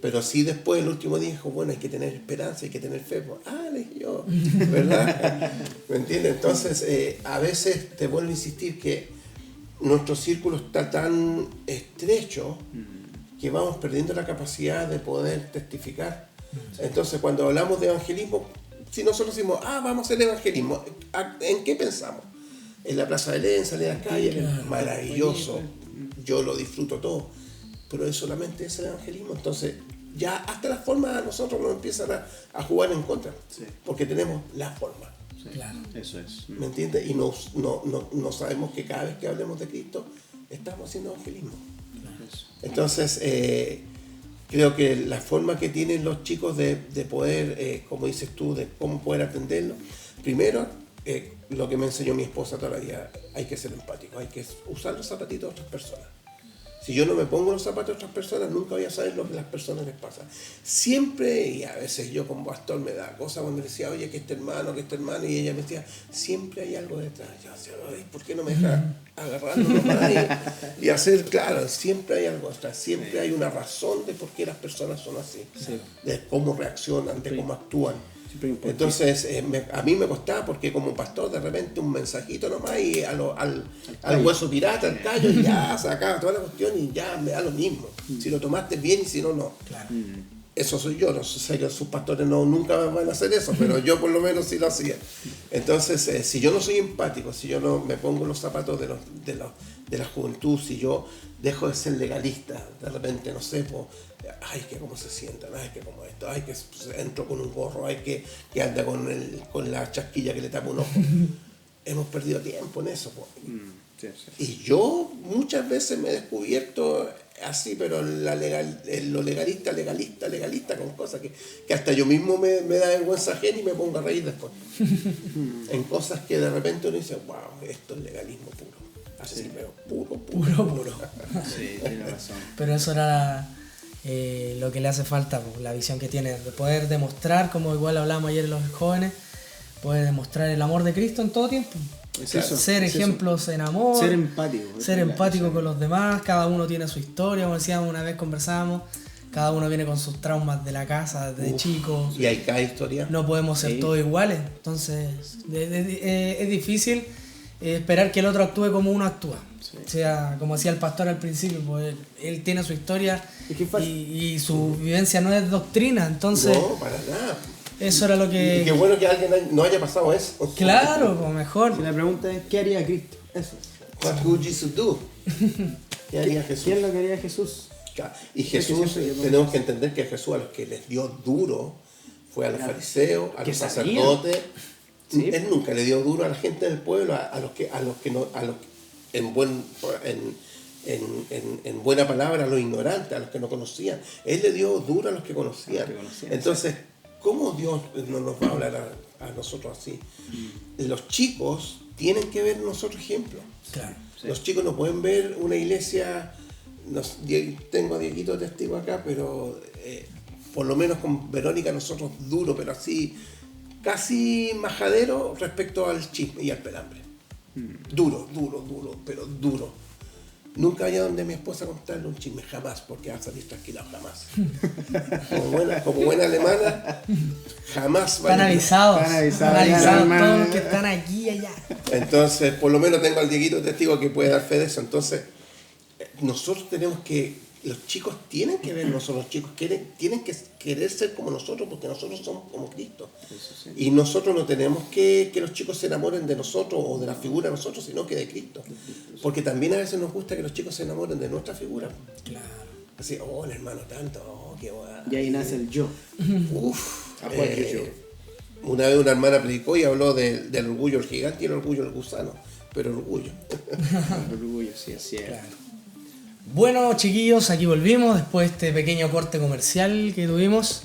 Pero sí después, el último día, dijo, bueno, hay que tener esperanza, hay que tener fe. Le dije yo, ¿verdad? ¿Me entiendes? Entonces, a veces te vuelvo a insistir que nuestro círculo está tan estrecho que vamos perdiendo la capacidad de poder testificar. Entonces, cuando hablamos de evangelismo, si nosotros decimos, vamos a hacer evangelismo, ¿en qué pensamos? En la Plaza de Belén, salir a la calle, maravilloso, yo lo disfruto todo, pero es solamente ese evangelismo. Entonces, ya hasta las formas a nosotros nos empiezan a jugar en contra, porque tenemos la forma. Sí, claro. Eso es. ¿Me entiendes? Y no sabemos que cada vez que hablemos de Cristo estamos haciendo evangelismo. Claro. Entonces, creo que la forma que tienen los chicos de poder, como dices tú, de cómo poder atenderlo, primero, lo que me enseñó mi esposa toda la vida, hay que ser empático, hay que usar los zapatitos de otras personas. Si yo no me pongo los zapatos de otras personas, nunca voy a saber lo que a las personas les pasa. Siempre, y a veces yo como pastor me da cosas cuando decía, oye, que este hermano, y ella me decía, siempre hay algo detrás. Yo decía, ay, ¿por qué no me deja agarrarlo para ahí? Y hacer, claro, siempre hay algo detrás, siempre hay una razón de por qué las personas son así, de cómo reaccionan, de cómo actúan. Entonces, a mí me costaba porque como pastor de repente un mensajito nomás y al hueso pirata, al callo, y ya se acaba toda la cuestión y ya me da lo mismo. Si lo tomaste bien y si no, no. Claro. Eso soy yo, no sé que sus pastores nunca van a hacer eso, pero yo por lo menos sí lo hacía. Entonces, si yo no soy empático, si yo no me pongo los zapatos de la juventud, si yo dejo de ser legalista, de repente, no sé, pues, ay, que cómo se sientan, ay, que como esto, ay, que entro con un gorro, ay, que anda con la chasquilla que le tapa un ojo. Hemos perdido tiempo en eso, pues. Y yo muchas veces me he descubierto así, pero lo legalista, con cosas que hasta yo mismo me da vergüenza ajena y me pongo a reír después. En cosas que de repente uno dice, wow, esto es legalismo puro. Así, pero puro. Sí, tiene razón. Pero eso era lo que le hace falta, la visión que tiene, de poder demostrar, como igual hablábamos ayer los jóvenes, poder demostrar el amor de Cristo en todo tiempo. Ser ejemplos en amor, ser empático con los demás. Cada uno tiene su historia, como decíamos una vez, conversábamos, cada uno viene con sus traumas de la casa, desde chicos, y hay cada historia, no podemos ser todos iguales, entonces es difícil esperar que el otro actúe como uno actúa. O sea, como decía el pastor al principio, pues él tiene su historia y su vivencia no es doctrina, entonces no, para nada. Eso era lo que... Y qué bueno que alguien no haya pasado eso. Claro, pues mejor. Si la pregunta es, ¿qué haría Cristo? Eso. What would Jesus do? ¿Qué haría Jesús? ¿Quién lo que haría Jesús? Y Jesús, tenemos que entender que Jesús a los que les dio duro fue a los fariseos, a los sacerdotes. Sí. Él nunca le dio duro a la gente del pueblo, a los que no, en buena palabra, a los ignorantes, a los que no conocían. Él le dio duro a los que conocían. Entonces, ¿cómo Dios no nos va a hablar a nosotros así? Los chicos tienen que ver nosotros ejemplos. Claro, sí. Los chicos no pueden ver una iglesia, tengo a Dieguito testigo acá, pero por lo menos con Verónica nosotros duro, pero así, casi majadero respecto al chisme y al pelambre. Duro, pero duro. Nunca vaya donde mi esposa a contarle un chisme, jamás, porque va a salir tranquila, jamás. Como buena alemana, jamás va a salir. Están avisados todos los que están aquí y allá. Entonces, por lo menos tengo al Dieguito testigo que puede dar fe de eso. Entonces, nosotros tenemos que, los chicos tienen que ver nosotros, los chicos tienen que querer ser como nosotros, porque nosotros somos como Cristo. Sí. Y nosotros no tenemos que los chicos se enamoren de nosotros o de la figura de nosotros, sino que de Cristo. Porque también a veces nos gusta que los chicos se enamoren de nuestra figura. Claro. Así, el hermano tanto, qué guay. Y ahí nace el yo. Una vez una hermana predicó y habló del orgullo del gigante y el orgullo del gusano, pero orgullo. El orgullo, sí, así es. Claro. Bueno, chiquillos, aquí volvimos después de este pequeño corte comercial que tuvimos.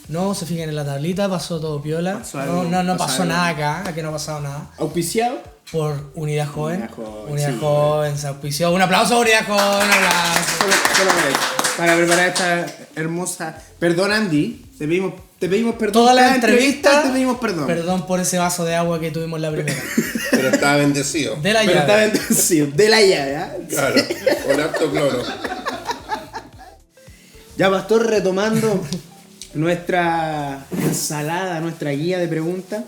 No se fijen en la tablita, pasó todo piola. No pasó nada acá, aquí no ha pasado nada. ¿Auspiciado? Por Unidad Joven. Unidad Joven se auspició. Un aplauso a Unidad Joven, un aplauso. Solo para preparar esta hermosa... Perdón, Andy, te pedimos perdón. Toda la entrevista te pedimos perdón. Perdón por ese vaso de agua que tuvimos la primera. Pero estaba bendecido. De la llave. De la llave, ¿eh? Claro, con harto cloro. Ya, pastor, retomando nuestra ensalada, nuestra guía de preguntas.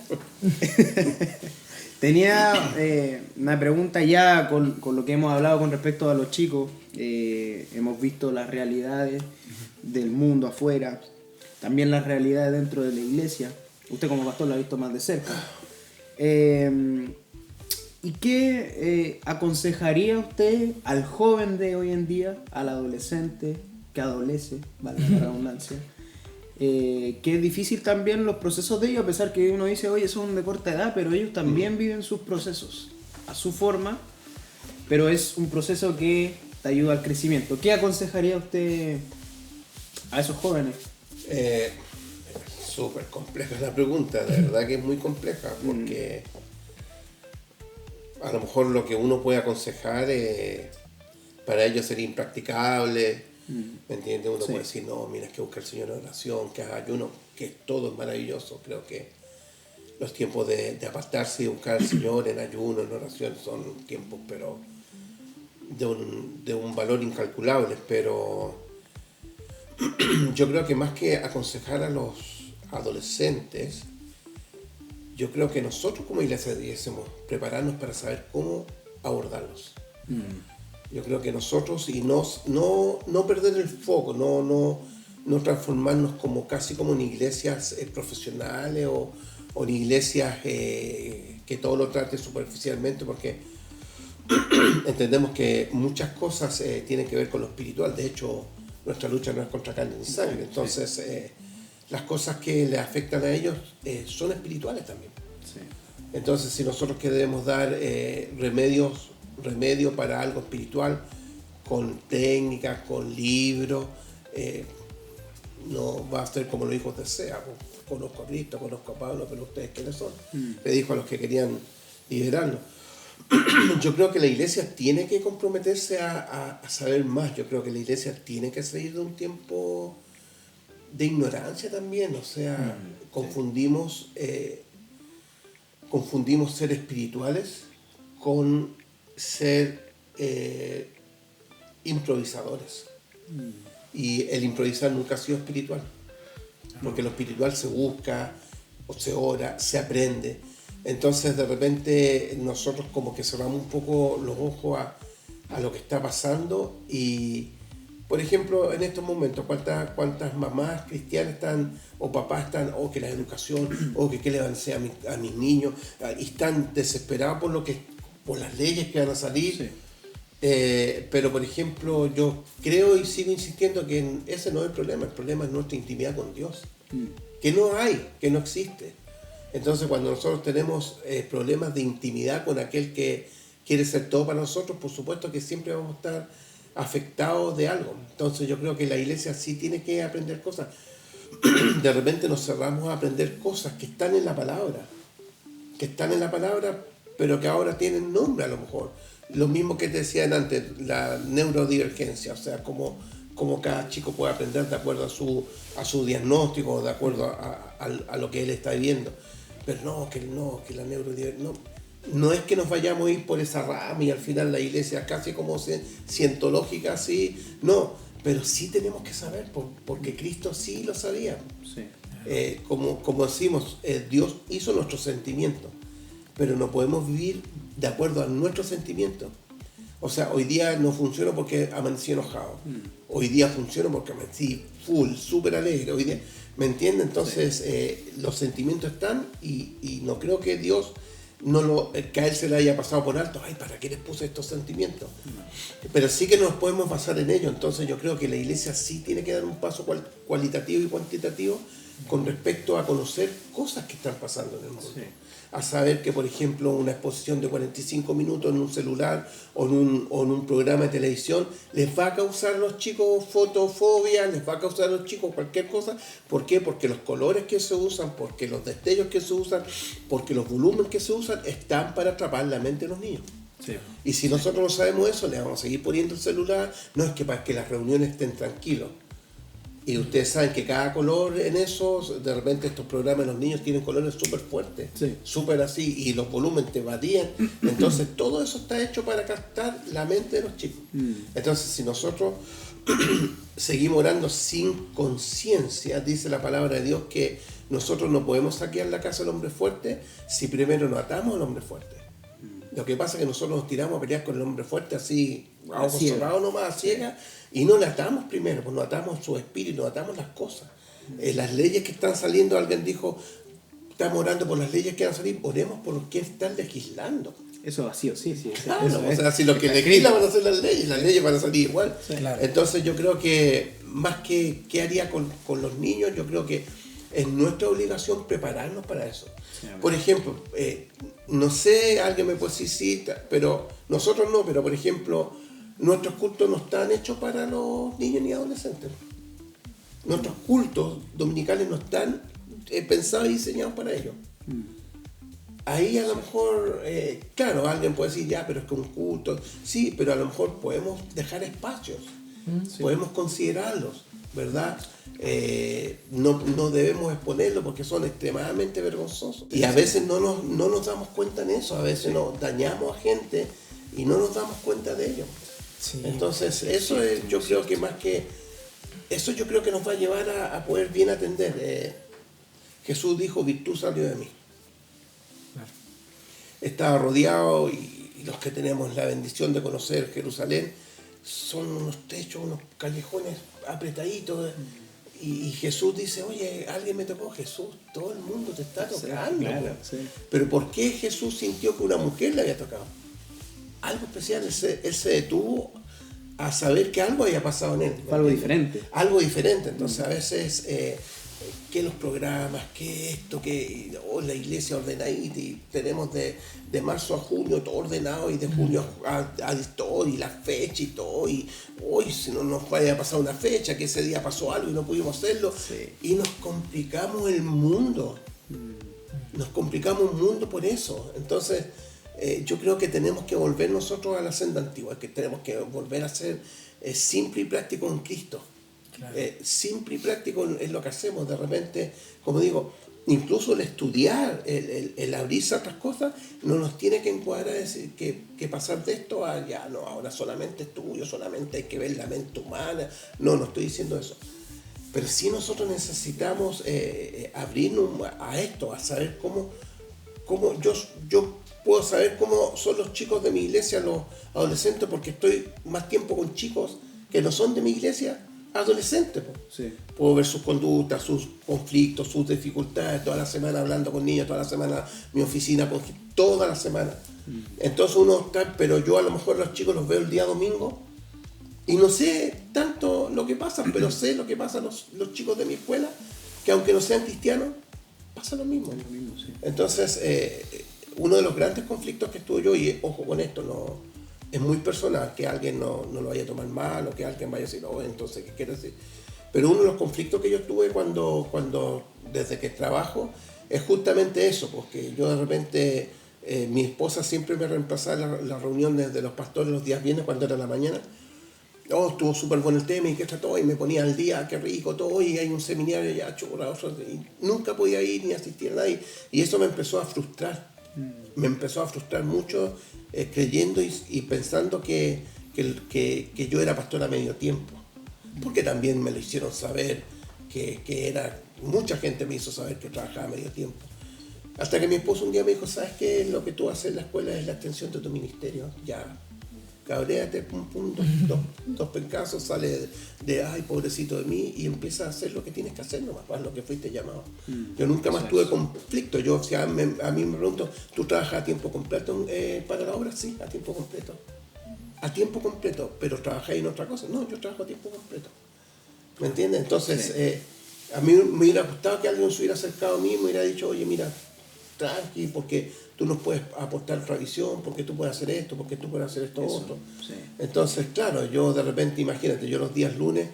Tenía una pregunta ya con lo que hemos hablado con respecto a los chicos. Hemos visto las realidades del mundo afuera, también las realidades dentro de la iglesia. Usted como pastor lo ha visto más de cerca. ¿Y qué aconsejaría usted al joven de hoy en día, al adolescente que adolece, vale la redundancia? Que es difícil también los procesos de ellos, a pesar que uno dice, oye, son de corta edad, pero ellos también viven sus procesos a su forma, pero es un proceso que te ayuda al crecimiento. ¿Qué aconsejaría usted a esos jóvenes? Súper compleja la pregunta, de verdad que es muy compleja, porque a lo mejor lo que uno puede aconsejar para ellos sería impracticable. ¿Me entiendes? Uno puede decir, no, mira, es que busca al Señor en oración, que haga ayuno, que todo es maravilloso. Creo que los tiempos de apartarse y buscar al Señor en ayuno, en oración, son tiempos, pero de un valor incalculable. Pero yo creo que más que aconsejar a los adolescentes, yo creo que nosotros como iglesia debiésemos prepararnos para saber cómo abordarlos. Yo creo que nosotros, y no perder el foco, no transformarnos casi como en iglesias profesionales o en iglesias que todo lo trate superficialmente, porque entendemos que muchas cosas tienen que ver con lo espiritual. De hecho, nuestra lucha no es contra carne ni sangre. Entonces, las cosas que les afectan a ellos son espirituales también. Sí. Entonces, si nosotros queremos dar remedio para algo espiritual, con técnicas, con libros, no va a ser como los hijos de Sea. Conozco a Cristo, conozco a Pablo, pero ustedes quiénes son. Le dijo a los que querían liberarlo. Yo creo que la iglesia tiene que comprometerse a saber más. Yo creo que la iglesia tiene que salir de un tiempo de ignorancia también. O sea, confundimos ser espirituales con ser improvisadores. Y el improvisar nunca ha sido espiritual, porque lo espiritual se busca, o se ora, se aprende. Entonces de repente nosotros como que cerramos un poco los ojos a lo que está pasando. Y por ejemplo, en estos momentos, ¿cuántas mamás cristianas están, o papás están, o que la educación, o que qué le van a hacer a mis niños, y están desesperados por las leyes que van a salir? Sí. Pero por ejemplo, yo creo y sigo insistiendo que ese no es el problema es nuestra intimidad con Dios, que no existe. Entonces cuando nosotros tenemos problemas de intimidad con aquel que quiere ser todo para nosotros, por supuesto que siempre vamos a estar afectados de algo. Entonces yo creo que la iglesia sí tiene que aprender cosas. De repente nos cerramos a aprender cosas que están en la palabra, pero que ahora tienen nombre a lo mejor. Lo mismo que te decían antes, la neurodivergencia, o sea, cómo cada chico puede aprender de acuerdo a su diagnóstico, de acuerdo a lo que él está viviendo. Pero que la neurodivergencia, no es que nos vayamos a ir por esa rama y al final la iglesia casi como cientológica, así, no, pero sí tenemos que saber, porque Cristo sí lo sabía. Sí. Como decimos, Dios hizo nuestros sentimientos, pero no podemos vivir de acuerdo a nuestros sentimientos. O sea, hoy día no funciona porque amanecí enojado. Hoy día funciona porque amanecí súper alegre. Hoy día, ¿me entiendes? Entonces, los sentimientos están y no creo que Dios que a él se le haya pasado por alto. Ay, ¿para qué les puse estos sentimientos? No. Pero sí que nos podemos basar en ello. Entonces yo creo que la iglesia sí tiene que dar un paso cualitativo y cuantitativo con respecto a conocer cosas que están pasando en el mundo. Sí. A saber que, por ejemplo, una exposición de 45 minutos en un celular o en un programa de televisión les va a causar a los chicos fotofobia, les va a causar a los chicos cualquier cosa. ¿Por qué? Porque los colores que se usan, porque los destellos que se usan, porque los volúmenes que se usan están para atrapar la mente de los niños. Sí. Y si nosotros no sabemos eso, le vamos a seguir poniendo el celular. No es que para que las reuniones estén tranquilos. Y ustedes saben que cada color en esos, de repente estos programas de los niños tienen colores súper fuertes, súper así, y los volúmenes te varían. Entonces todo eso está hecho para captar la mente de los chicos. Entonces si nosotros seguimos orando sin conciencia. Dice la palabra de Dios que nosotros no podemos saquear la casa del hombre fuerte si primero no atamos al hombre fuerte. Lo que pasa es que nosotros nos tiramos a pelear con el hombre fuerte así, a ojos cerrados nomás, a ciegas, y no le atamos primero, pues no atamos su espíritu, no atamos las cosas. Las leyes que están saliendo, alguien dijo, estamos orando por las leyes que van a salir, oremos por quien está legislando. Eso vacío, sí. Claro, Eso o sea, si los que legislan van a hacer las leyes van a salir igual. Sí, claro. Entonces yo creo que más que qué haría con los niños, yo creo que es nuestra obligación prepararnos para eso. Sí, por ejemplo, no sé, alguien me puede decir sí, pero nosotros no, pero por ejemplo, nuestros cultos no están hechos para los niños ni adolescentes. Nuestros cultos dominicales no están pensados y diseñados para ellos. Ahí a lo mejor, claro, alguien puede decir, ya, pero es que un culto, sí, pero a lo mejor podemos dejar espacios, podemos considerarlos, ¿verdad? No debemos exponerlos porque son extremadamente vergonzosos. Y a veces no nos damos cuenta en eso, a veces nos dañamos a gente y no nos damos cuenta de ello. Sí. Entonces, eso es, yo creo que más que, eso yo creo que nos va a llevar a poder bien atender. Jesús dijo, virtud salió de mí. Claro. Estaba rodeado y los que tenemos la bendición de conocer Jerusalén son unos techos, unos callejones apretaditos. Y Jesús dice, oye, alguien me tocó. Jesús, todo el mundo te está tocando. Claro, sí. Pero ¿por qué Jesús sintió que una mujer le había tocado? Algo especial, él se detuvo a saber que algo había pasado en él. Algo diferente. Algo diferente. Entonces a veces, que los programas, que esto, que la iglesia ordenadita y tenemos de marzo a junio todo ordenado y de junio a todo y la fecha y todo y hoy si no nos vaya a pasar una fecha, que ese día pasó algo y no pudimos hacerlo y nos complicamos el mundo. Nos complicamos un mundo por eso. Entonces, yo creo que tenemos que volver nosotros a la senda antigua, que tenemos que volver a ser simple y práctico en Cristo. Claro. Simple y práctico es lo que hacemos. De repente, como digo, incluso el estudiar, el abrirse a otras cosas, no nos tiene que encuadrar decir que pasar de esto a ya, no, ahora solamente estudio, solamente hay que ver la mente humana. No estoy diciendo eso. Pero sí nosotros necesitamos abrirnos a esto, a saber cómo yo puedo saber cómo son los chicos de mi iglesia, los adolescentes, porque estoy más tiempo con chicos que no son de mi iglesia, adolescentes. Sí. Puedo ver sus conductas, sus conflictos, sus dificultades, toda la semana hablando con niños, toda la semana mi oficina, toda la semana. Entonces uno está, pero yo a lo mejor los chicos los veo el día domingo y no sé tanto lo que pasa, pero sé lo que pasa los chicos de mi escuela, que aunque no sean cristianos, pasa lo mismo. Sí. Entonces, uno de los grandes conflictos que tuve yo, y ojo con esto, no es muy personal, que alguien no lo vaya a tomar mal o que alguien vaya a decir, no, entonces, ¿qué quiere decir? Pero uno de los conflictos que yo tuve cuando desde que trabajo es justamente eso, porque yo de repente, mi esposa siempre me reemplazaba las reuniones de los pastores los días viernes cuando era la mañana. Estuvo súper bueno el tema y que está todo, y me ponía al día, qué rico todo, y hay un seminario ya chula, y nunca podía ir ni asistir a nadie, y eso me empezó a frustrar. Me empezó a frustrar mucho, creyendo y pensando que yo era pastor a medio tiempo, porque también me lo hicieron saber que era, mucha gente me hizo saber que trabajaba a medio tiempo, hasta que mi esposo un día me dijo, ¿sabes qué? Lo que tú haces en la escuela es la extensión de tu ministerio, ya cabréate, dos pencazos, sale de ay, pobrecito de mí, y empieza a hacer lo que tienes que hacer nomás, para lo que fuiste llamado. Yo nunca más tuve conflicto. Yo, o sea, a mí me pregunto, ¿tú trabajas a tiempo completo para la obra? Sí, a tiempo completo. A tiempo completo, pero trabajáis en otra cosa. No, yo trabajo a tiempo completo. ¿Me entiendes? Entonces, a mí me hubiera gustado que alguien se hubiera acercado a mí y me hubiera dicho, oye, mira, tranqui, porque tú nos puedes aportar otra visión, porque tú puedes hacer esto, porque tú puedes hacer esto otro. Sí. Entonces, claro, yo de repente, imagínate, yo los días lunes,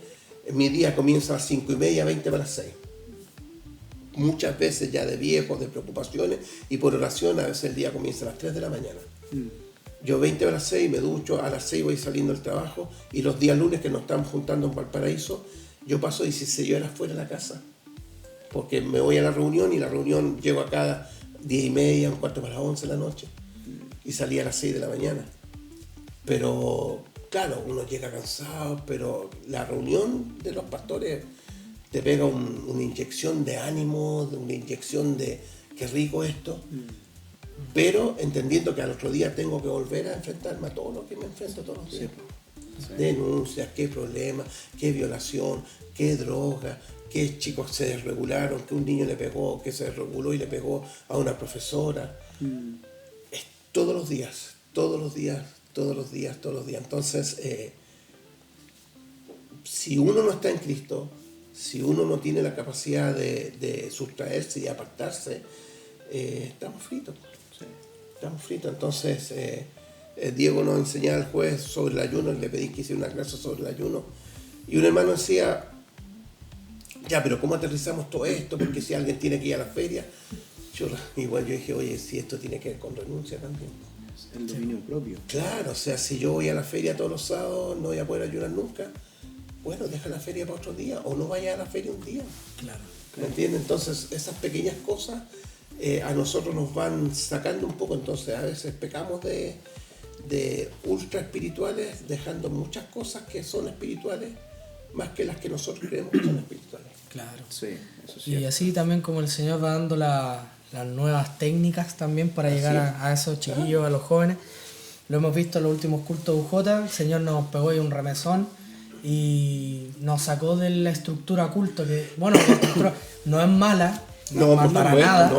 mi día comienza a las 5:30, 20 para las 6. Muchas veces ya de viejos, de preocupaciones, y por oración a veces el día comienza a las 3 de la mañana. Yo 20 para las 6 me ducho, a las 6 voy saliendo del trabajo, y los días lunes que nos estamos juntando en Valparaíso, yo paso 16 horas fuera de la casa, porque me voy a la reunión, y la reunión llego acá 10:30, 11:45 de la noche, y salí a las 6 de la mañana. Pero claro, uno llega cansado, pero la reunión de los pastores te pega una inyección de ánimo, una inyección de qué rico esto, pero entendiendo que al otro día tengo que volver a enfrentarme a todo lo que me enfrento todos los días. Sí. Denuncias, qué problema, qué violación, qué droga, qué chicos se desregularon, que un niño le pegó, que se desreguló y le pegó a una profesora. Es todos los días. Entonces, si uno no está en Cristo, si uno no tiene la capacidad de sustraerse y apartarse, estamos fritos. Sí. Estamos fritos. Entonces, Diego nos enseñaba el jueves sobre el ayuno, le pedí que hiciera una clase sobre el ayuno, y un hermano decía, ya, pero ¿cómo aterrizamos todo esto? Porque si alguien tiene que ir a la feria, yo dije, oye, si esto tiene que ver con renuncia también. El dominio propio. Claro, o sea, si yo voy a la feria todos los sábados, no voy a poder ayunar nunca. Bueno, deja la feria para otro día, o no vaya a la feria un día. Claro. ¿Me entiendes? Entonces, esas pequeñas cosas a nosotros nos van sacando un poco. Entonces, a veces pecamos de ultra espirituales, dejando muchas cosas que son espirituales, más que las que nosotros creemos que son espirituales. Claro. Sí, eso sí. Y así también como el Señor va dando las nuevas técnicas también para llegar a esos chiquillos, a los jóvenes. Lo hemos visto en los últimos cultos de UJ, el Señor nos pegó ahí un remesón y nos sacó de la estructura culto, que bueno, la estructura no es mala, no es mal para nada,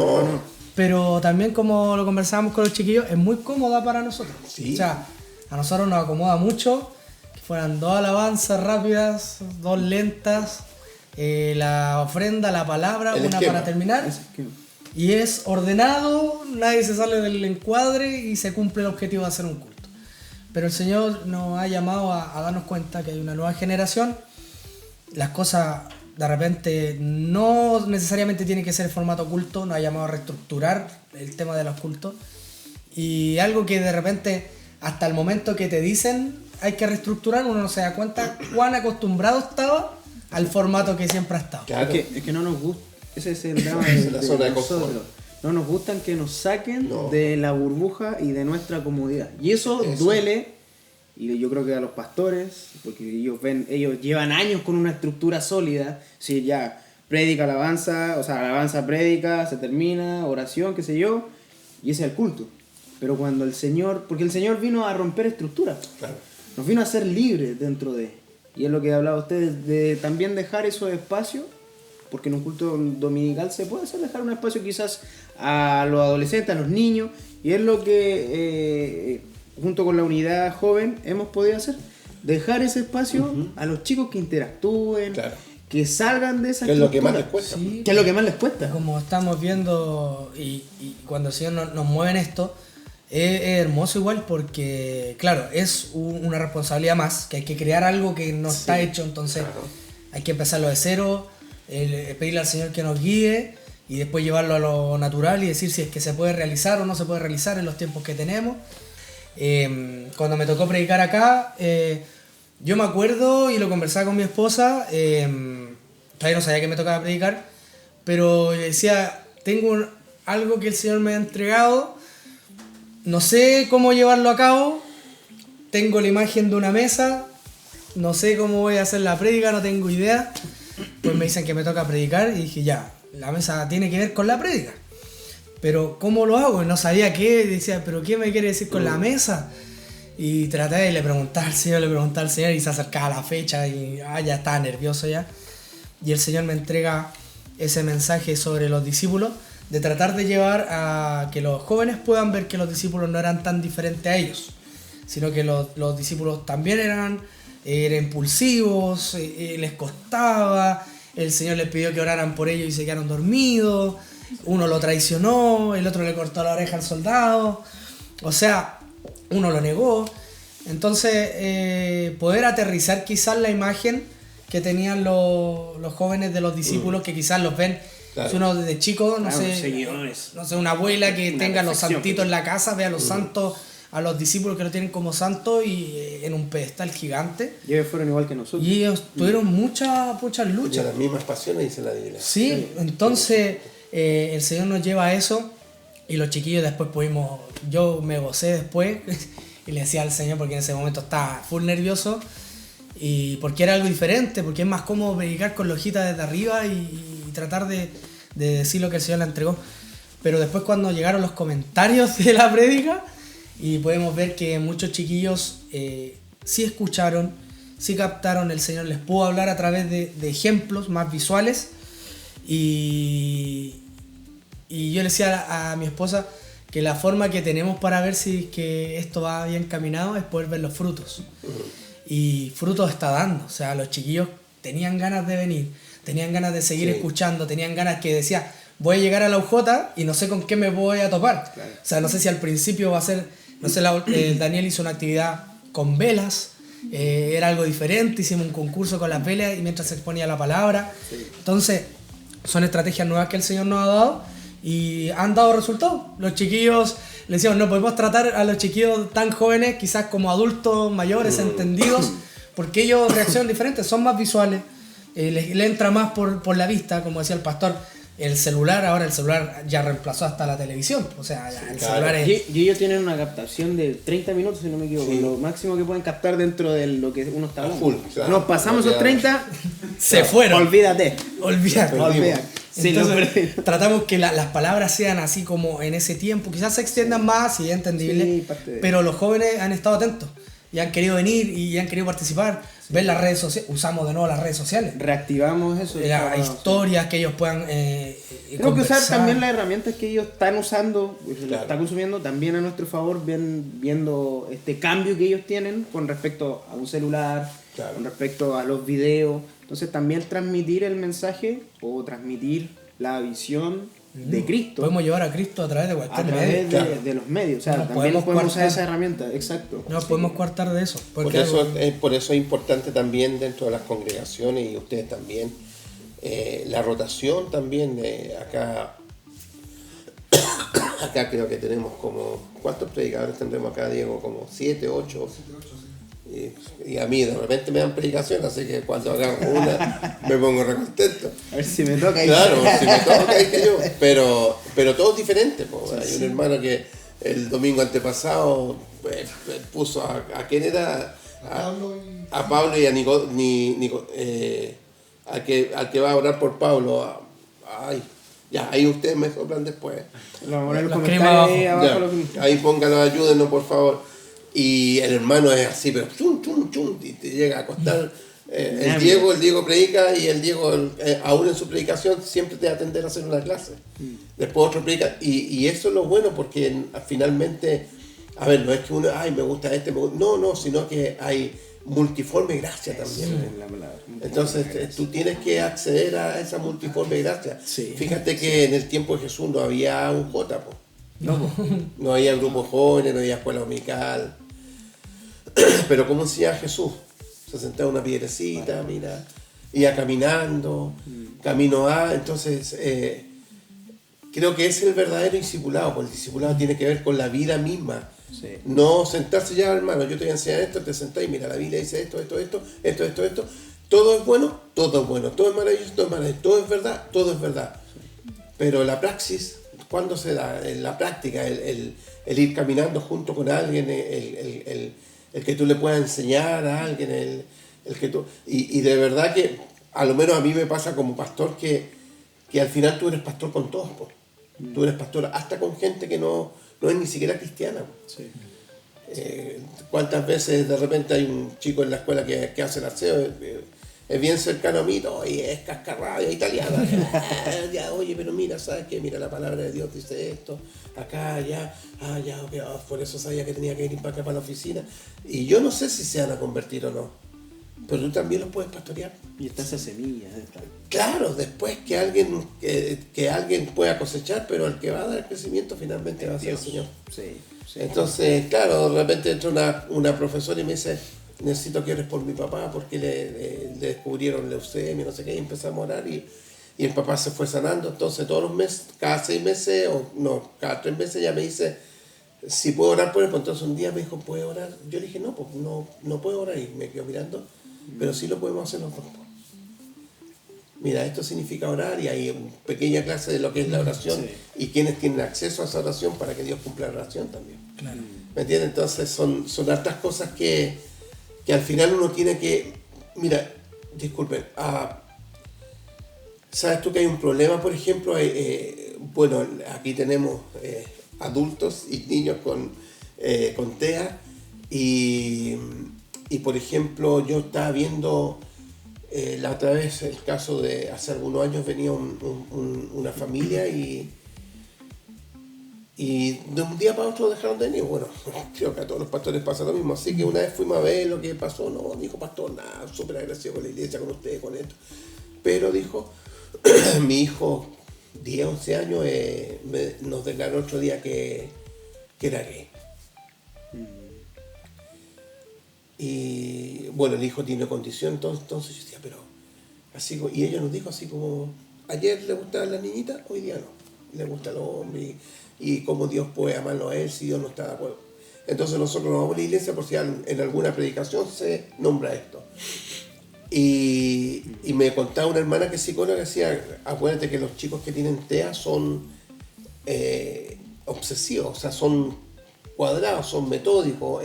pero también como lo conversábamos con los chiquillos, es muy cómoda para nosotros. Sí. O sea, a nosotros nos acomoda mucho que fueran 2 alabanzas rápidas, 2 lentas, la ofrenda, la palabra, el una esquema. Para terminar. Y es ordenado, nadie se sale del encuadre y se cumple el objetivo de hacer un culto. Pero el Señor nos ha llamado a darnos cuenta que hay una nueva generación. Las cosas de repente no necesariamente tienen que ser en formato culto, nos ha llamado a reestructurar el tema de los cultos. Y algo que de repente, hasta el momento que te dicen hay que reestructurar, uno no se da cuenta cuán acostumbrado estaba al formato que siempre ha estado. Claro. Es que no nos gusta. Ese es el drama de la zona de nosotros. confort. No nos gustan que nos saquen de la burbuja y de nuestra comodidad. Y eso duele, y yo creo que a los pastores, porque ellos llevan años con una estructura sólida. Si ya prédica, alabanza, o sea, alabanza, prédica, se termina, oración, qué sé yo, y ese es el culto. Pero cuando el Señor, porque el Señor vino a romper estructuras, claro, nos vino a ser libres dentro de, y es lo que hablaba ustedes, de también dejar esos espacios. Porque en un culto dominical se puede hacer, dejar un espacio quizás a los adolescentes, a los niños, y es lo que junto con la unidad joven hemos podido hacer, dejar ese espacio a los chicos que interactúen, claro, que salgan de esa que es lo que más les cuesta. Sí, que es lo que más les cuesta. Como estamos viendo y cuando el Señor nos mueve en esto, es hermoso igual porque, claro, es una responsabilidad más, que hay que crear algo que no está hecho, entonces claro, hay que empezarlo de cero. Pedirle al Señor que nos guíe y después llevarlo a lo natural y decir si es que se puede realizar o no se puede realizar en los tiempos que tenemos. Cuando me tocó predicar acá, yo me acuerdo y lo conversaba con mi esposa, todavía no sabía que me tocaba predicar, pero decía, tengo algo que el Señor me ha entregado, no sé cómo llevarlo a cabo, tengo la imagen de una mesa, no sé cómo voy a hacer la prédica, no tengo idea. Pues me dicen que me toca predicar y dije, ya, la mesa tiene que ver con la prédica. Pero ¿cómo lo hago? Y no sabía qué, decía, ¿pero qué me quiere decir con la mesa? Y traté de le preguntar al Señor y se acercaba la fecha y ya estaba nervioso ya. Y el Señor me entrega ese mensaje sobre los discípulos, de tratar de llevar a que los jóvenes puedan ver que los discípulos no eran tan diferentes a ellos, sino que los discípulos también eran impulsivos, les costaba, el Señor les pidió que oraran por ellos y se quedaron dormidos, uno lo traicionó, el otro le cortó la oreja al soldado, o sea, uno lo negó. Entonces, poder aterrizar quizás la imagen que tenían los jóvenes de los discípulos, que quizás los ven, claro, si uno desde chico, no sé, una abuela que tenga los santitos en la casa, ve a los santos, a los discípulos que lo tienen como santos y en un pedestal gigante. Y ellos fueron igual que nosotros. Y ellos tuvieron muchas luchas. Las mismas pasiones, dice la Biblia. Sí, entonces el Señor nos lleva a eso y los chiquillos después yo me gocé después y le decía al Señor, porque en ese momento estaba full nervioso, y porque era algo diferente, porque es más cómodo predicar con la hojita desde arriba y tratar de decir lo que el Señor le entregó. Pero después cuando llegaron los comentarios de la prédica, y podemos ver que muchos chiquillos sí escucharon, sí captaron, el Señor les pudo hablar a través de ejemplos más visuales, y yo le decía a mi esposa que la forma que tenemos para ver si que esto va bien caminado es poder ver los frutos. Y frutos está dando, o sea, los chiquillos tenían ganas de venir, tenían ganas de seguir escuchando, tenían ganas que decía, voy a llegar a la UJ y no sé con qué me voy a topar. Claro. O sea, no sé si al principio va a ser, no sé, Daniel hizo una actividad con velas, era algo diferente, hicimos un concurso con las velas y mientras se exponía la palabra. Sí. Entonces, son estrategias nuevas que el Señor nos ha dado y han dado resultados. Los chiquillos, le decíamos, no podemos tratar a los chiquillos tan jóvenes quizás como adultos mayores, entendidos, porque ellos reaccionan diferentes, son más visuales, le entra más por la vista, como decía el pastor. El celular ya reemplazó hasta la televisión, o sea, ya el celular es... Y ellos tienen una captación de 30 minutos, si no me equivoco, lo máximo que pueden captar dentro de lo que uno está hablando. Claro. Nos pasamos esos 30, se fueron. Olvídate. Sí, entonces, tratamos que las palabras sean así como en ese tiempo, quizás se extiendan más y es entendible, pero los jóvenes han estado atentos y han querido venir y han querido participar, ver las redes sociales, usamos de nuevo las redes sociales. Reactivamos eso. Historias que ellos puedan creo que usar también las herramientas que ellos están usando, lo están consumiendo también a nuestro favor, viendo este cambio que ellos tienen con respecto a un celular, con respecto a los videos. Entonces también transmitir el mensaje o transmitir la visión de Cristo. Podemos llevar a Cristo a través de cualquier medio. A través de los medios. O sea, también podemos usar esa herramienta. Exacto. No podemos coartar de eso. Por eso es importante también dentro de las congregaciones y ustedes también, la rotación también. Acá creo que tenemos como... ¿Cuántos predicadores tendremos acá, Diego? Como 7, 8. Y a mí de repente me dan predicación, así que cuando hagan una me pongo recontento. A ver si me toca. Claro, si me toca ahí que yo. Pero todo es diferente. Hay un hermano que el domingo antepasado puso a quién era, a Pablo y a al que va a orar por Pablo. Ahí ustedes me soplan después. Ahí pónganlo, ayúdenos por favor. Y el hermano es así, pero chum, y te llega a costar. El Diego predica y el Diego, aún en su predicación, siempre te va a atender a hacer una clase. Después otro predica. Y eso es lo bueno, porque finalmente, a ver, no es que uno, me gusta no, sino que hay multiforme gracia también. Entonces tú tienes que acceder a esa multiforme gracia. Sí. Fíjate que en el tiempo de Jesús no había un J, no había grupo jóvenes, no había escuela dominical. Pero ¿cómo enseñaba Jesús? Se sentaba en una piedrecita, mira, iba caminando, camino A. Entonces, creo que es el verdadero discipulado, porque el discipulado tiene que ver con la vida misma. Sí. No sentarse ya, hermano, yo te voy a enseñar esto, te sentás y mira, la Biblia dice esto. Todo es bueno, todo es maravilloso, todo es verdad, todo es verdad. Pero la praxis, ¿cuándo se da? En la práctica, el ir caminando junto con alguien, el que tú le puedas enseñar a alguien, el que tú... Y de verdad que, a lo menos a mí me pasa como pastor, que al final tú eres pastor con todos, Tú eres pastor hasta con gente que no es ni siquiera cristiana. Sí. ¿Cuántas veces de repente hay un chico en la escuela que hace el aseo? Es bien cercano a mí, y es cascarrabia italiana. Oye, pero mira, ¿sabes qué? Mira, la palabra de Dios dice esto, acá, allá, okay, por eso sabía que tenía que ir para acá, para la oficina. Y yo no sé si se van a convertir o no, pero tú también los puedes pastorear. Y está esa semilla. Claro, después que alguien pueda cosechar, pero el que va a dar el crecimiento finalmente va a ser el Señor. Sí. Entonces, claro, de repente entra una profesora y me dice, necesito que ores por mi papá porque le descubrieron leucemia, no sé qué, y empezamos a orar y el papá se fue sanando. Entonces todos los meses, cada 6 meses, cada 3 meses ya me dice si puedo orar por él. Pues entonces un día me dijo, ¿puede orar? Yo le dije, no, pues no puedo orar, y me quedo mirando, pero sí lo podemos hacer los dos. mira, esto significa orar, y hay una pequeña clase de lo que es la oración y quienes tienen acceso a esa oración para que Dios cumpla la oración también. Claro. ¿Me entiendes? Entonces son hartas cosas que al final uno tiene que... Mira, disculpen, ¿sabes tú que hay un problema, por ejemplo? Bueno, aquí tenemos adultos y niños con TEA y por ejemplo, yo estaba viendo la otra vez el caso de hace algunos años venía una familia y de un día para otro dejaron de venir. Bueno, creo que a todos los pastores pasa lo mismo, así que una vez fuimos a ver lo que pasó. No, dijo pastor, nada, súper agradecido con la iglesia, con ustedes, con esto. Pero dijo, mi hijo, 10, 11 años, nos declaró otro día que era gay. Y bueno, el hijo tiene condición, entonces yo decía, pero así, y ella nos dijo así como, ayer le gustaban las niñitas, hoy día no, le gusta a los hombres, y cómo Dios puede amarlo a él si Dios no está de acuerdo. Entonces nosotros nos vamos a la iglesia por si en alguna predicación se nombra esto. Y me contaba una hermana que es psicóloga que decía, acuérdate que los chicos que tienen TEA son obsesivos, o sea, son cuadrados, son metódicos,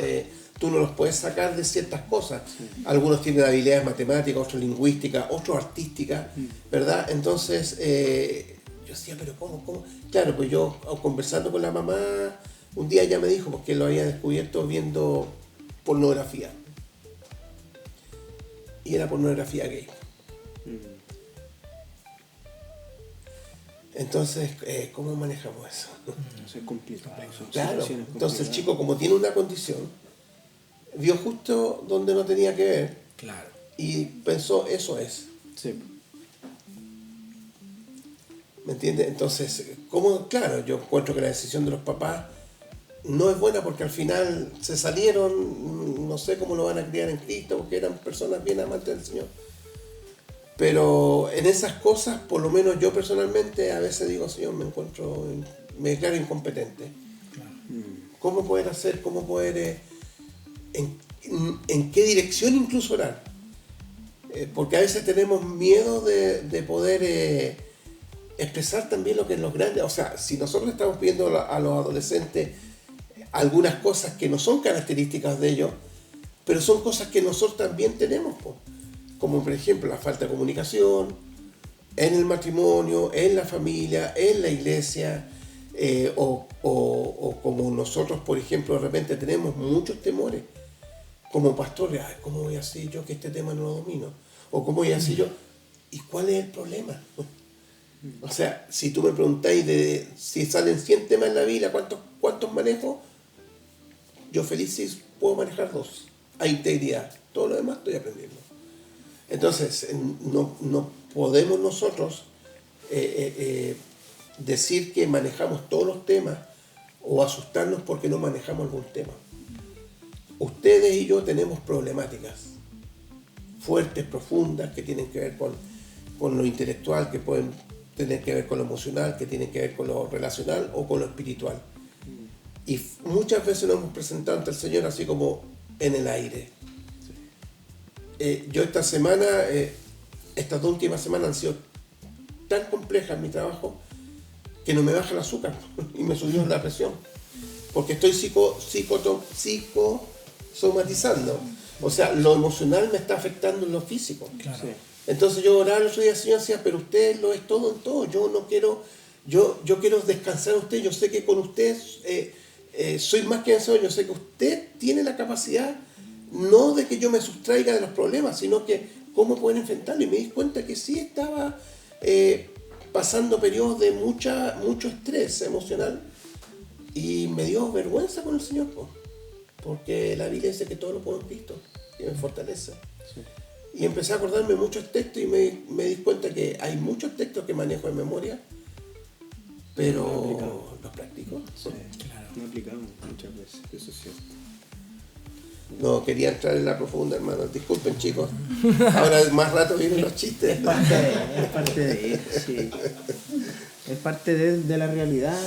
tú no los puedes sacar de ciertas cosas. Algunos tienen habilidades matemáticas, otros lingüísticas, otros artísticas, ¿verdad? Entonces, yo decía, pero ¿cómo? Claro, pues yo conversando con la mamá, un día ella me dijo, porque lo había descubierto viendo pornografía. Y era pornografía gay. Entonces, ¿cómo manejamos eso? Eso es complicado. Claro, entonces el chico, como tiene una condición, vio justo donde no tenía que ver. Claro. Y pensó, eso es. Sí. ¿Me entiendes? Entonces, ¿cómo? Claro, yo encuentro que la decisión de los papás no es buena porque al final se salieron, no sé cómo lo van a criar en Cristo, porque eran personas bien amantes del Señor. Pero en esas cosas, por lo menos yo personalmente, a veces digo, Señor, me declaro incompetente. Claro. ¿Cómo poder hacer? ¿Cómo poder... en qué dirección incluso orar? Porque a veces tenemos miedo de poder expresar también lo que es los grandes. O sea, si nosotros estamos pidiendo a los adolescentes algunas cosas que no son características de ellos, pero son cosas que nosotros también tenemos, como por ejemplo la falta de comunicación en el matrimonio, en la familia, en la iglesia, o como nosotros, por ejemplo, de repente tenemos muchos temores como pastores. Ay, ¿cómo voy a hacer yo que este tema no lo domino? O ¿cómo voy a hacer yo? ¿Y cuál es el problema? O sea, si tú me preguntáis de si salen 100 temas en la Biblia, ¿cuántos manejo? Yo feliz si puedo manejar 2. A integridad. Todo lo demás estoy aprendiendo. Entonces, no podemos nosotros decir que manejamos todos los temas o asustarnos porque no manejamos algún tema. Ustedes y yo tenemos problemáticas fuertes, profundas, que tienen que ver con lo intelectual, que pueden tener que ver con lo emocional, que tienen que ver con lo relacional o con lo espiritual. Y muchas veces nos hemos presentado ante el Señor así como en el aire. Yo esta semana, estas 2 últimas semanas han sido tan complejas en mi trabajo que no me baja el azúcar y me subió la presión. Porque estoy psicosomatizando. O sea, lo emocional me está afectando en lo físico. Claro. Sí. Entonces yo oraba el otro día, Señor, decía, pero usted lo es todo en todo. Yo no quiero, yo quiero descansar en usted. Yo sé que con usted soy más que vencedor. Yo sé que usted tiene la capacidad, no de que yo me sustraiga de los problemas, sino que cómo pueden enfrentarlo. Y me di cuenta que sí estaba pasando periodos de mucho estrés emocional. Y me dio vergüenza con el Señor, porque la Biblia dice que todo lo puedo en Cristo, que me fortalece. Sí. Y empecé a acordarme muchos textos y me di cuenta que hay muchos textos que manejo en memoria, pero los practico. Sí, claro. No aplicamos muchas veces, eso es cierto. No quería entrar en la profunda, hermano. Disculpen, chicos. Ahora más rato vienen los chistes. Es parte de sí. Es parte de la realidad.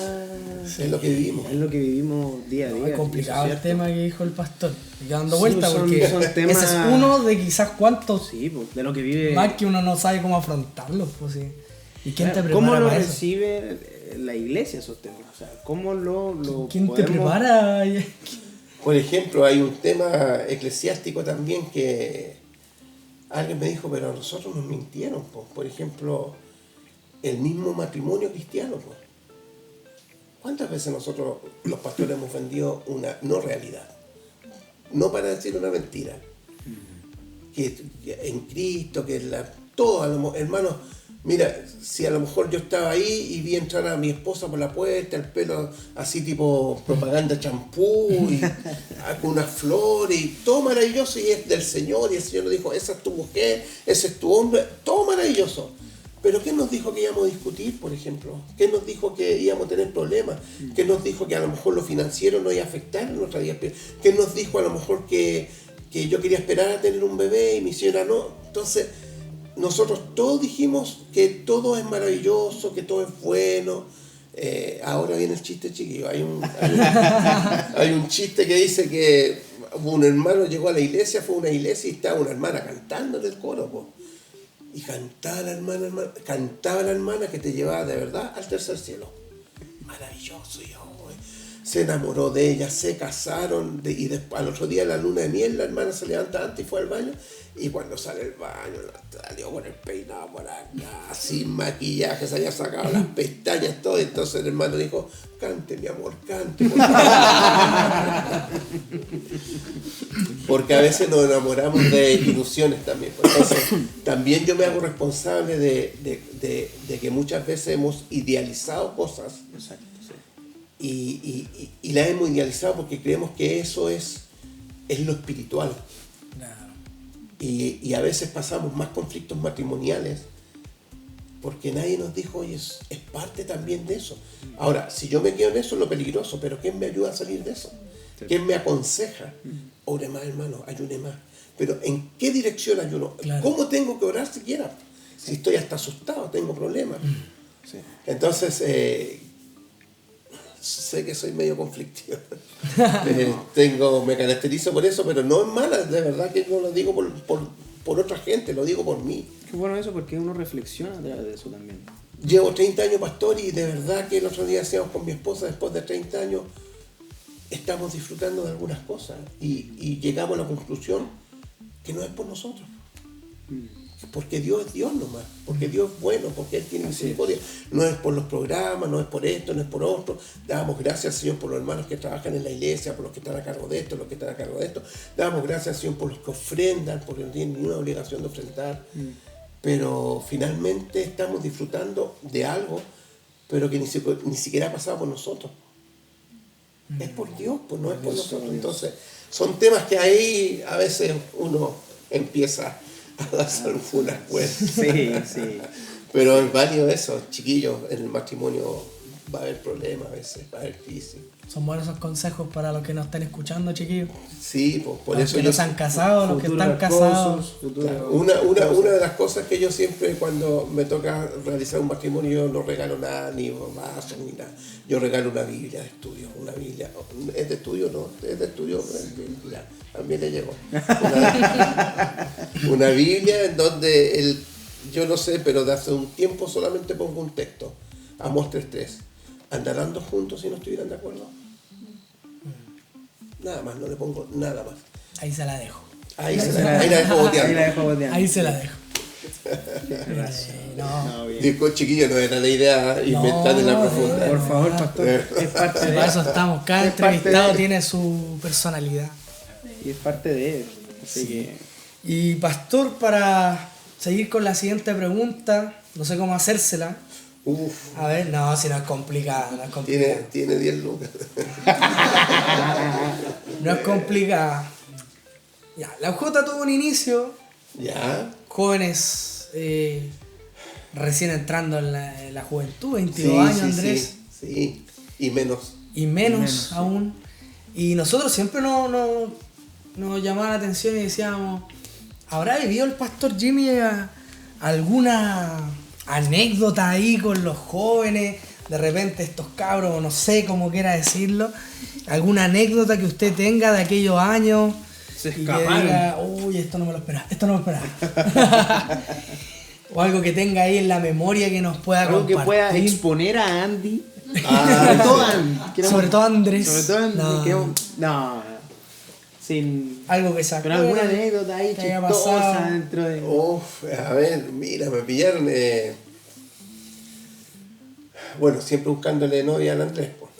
Sí, es lo que vivimos. Es lo que vivimos día a día. Es complicado el tema que dijo el pastor. Y dando Sí, vuelta porque son temas... ese es uno de quizás cuántos Sí, pues, de lo que vive... más que uno no sabe cómo afrontarlos. Pues, sí. ¿Y quién te prepara ¿Cómo lo para eso? recibe la iglesia esos temas? O sea, ¿cómo lo ¿Quién te podemos... prepara? Por ejemplo, hay un tema eclesiástico también que alguien me dijo, pero a nosotros nos mintieron. Por ejemplo, el mismo matrimonio cristiano. ¿Cuántas veces nosotros, los pastores, hemos vendido una no realidad? No para decir una mentira. Que en Cristo, que todo, hermanos, mira, si a lo mejor yo estaba ahí y vi entrar a mi esposa por la puerta, el pelo así tipo propaganda champú, y con unas flores, y todo maravilloso, y es del Señor, y el Señor nos dijo, esa es tu mujer, ese es tu hombre, todo maravilloso. Pero ¿qué nos dijo que íbamos a discutir, por ejemplo? ¿Qué nos dijo que íbamos a tener problemas? ¿Qué nos dijo que a lo mejor lo financiero nos iba a afectar en nuestra vida? ¿Qué nos dijo a lo mejor que yo quería esperar a tener un bebé y mi señora no? Entonces, nosotros todos dijimos que todo es maravilloso, que todo es bueno. Ahora viene el chiste, chiquillo. Hay un chiste que dice que un hermano llegó a la iglesia, fue a una iglesia y estaba una hermana cantando en el coro, po. Y cantaba la hermana que te llevaba de verdad al tercer cielo. Maravilloso, y se enamoró de ella, se casaron, y después, al otro día de la luna de miel, la hermana se levanta antes y fue al baño, y cuando sale del baño, salió con el peinado por acá, sin maquillaje, se había sacado las pestañas, todo. Entonces el hermano dijo, cante mi amor, cante. Porque a veces nos enamoramos de ilusiones también. Entonces, también yo me hago responsable de que muchas veces hemos idealizado cosas. Exacto, sí. Y las hemos idealizado porque creemos que eso es lo espiritual. Claro. Y a veces pasamos más conflictos matrimoniales porque nadie nos dijo, oye, es parte también de eso. Ahora, si yo me quedo en eso es lo peligroso, pero ¿quién me ayuda a salir de eso? ¿Quién me aconseja? Ore más, hermano, ayune más. Pero ¿en qué dirección ayuno? Claro. ¿Cómo tengo que orar siquiera? Si estoy hasta asustado, tengo problemas. Sí. Entonces, sé que soy medio conflictivo. Me caracterizo por eso, pero no es mala, de verdad que no lo digo por otra gente, lo digo por mí. Qué bueno eso, porque uno reflexiona a través de eso también. Llevo 30 años pastor y de verdad que el otro día hacíamos con mi esposa, después de 30 años, estamos disfrutando de algunas cosas y llegamos a la conclusión que no es por nosotros. Porque Dios es Dios nomás, porque Dios es bueno, porque Él tiene misericordia. No es por los programas, no es por esto, no es por otro. Damos gracias al Señor por los hermanos que trabajan en la iglesia, por los que están a cargo de esto, los que están a cargo de esto. Damos gracias al Señor por los que ofrendan, porque no tienen ninguna obligación de ofrendar. Pero finalmente estamos disfrutando de algo, pero que ni siquiera ha pasado por nosotros. Es por Dios, pues no es por nosotros. Entonces, son temas que ahí a veces uno empieza a darse algunas vueltas. Sí. Pero es válido eso, chiquillos, en el matrimonio va a haber problemas a veces, va a haber crisis. Son buenos esos consejos para los que nos están escuchando, chiquillos. Sí, pues por Los eso que no se han casado, los que Futuros están casados. esposos, Claro, una de las cosas que yo siempre cuando me toca realizar un matrimonio yo no regalo nada, ni vasos, ni nada. Yo regalo una Biblia de estudio, una Biblia. ¿Es de estudio? No, es de estudio. Ya, también le llegó. Una Biblia en donde yo no sé, pero de hace un tiempo solamente pongo un texto. Amós 3:3. ¿Andarán dos juntos si no estuvieran de acuerdo? Nada más, no le pongo nada más. Ahí se la dejo. Ahí la dejo boteando. Ahí se la dejo. No, bien. Disco chiquillo, no era la idea inventar en la profunda. Por favor, pastor. Es parte de Para eso estamos. Cada es parte entrevistado de- tiene su personalidad. Y es parte de él. Así que... Y pastor, para seguir con la siguiente pregunta, no sé cómo hacérsela. Uf, A ver, no, si no es complicada, no es complicada. tiene 10 lucas. No es complicada. Ya, la UJ tuvo un inicio, ¿Ya? jóvenes recién entrando en la juventud, 22 años, Andrés, Sí, y menos. y menos aún. Y nosotros siempre nos llamaba la atención y decíamos, ¿habrá vivido el pastor Jimmy alguna anécdotas ahí con los jóvenes, de repente estos cabros, no sé cómo quiera decirlo, alguna anécdota que usted tenga de aquellos años. Se y que escaparon. diga, uy, esto no me lo esperaba. O algo que tenga ahí en la memoria que nos pueda Algo compartir. que pueda exponer a Andy. Ah, sobre todo sí. a Andy. Sobre todo Andrés. Sobre todo Andy. No. No. Sin. Algo que se Con acuerde, alguna anécdota ahí que haya chistosa pasado. dentro de. Uf, a ver, mira, me pillaron. Bueno, siempre buscándole novia al Andrés, pues.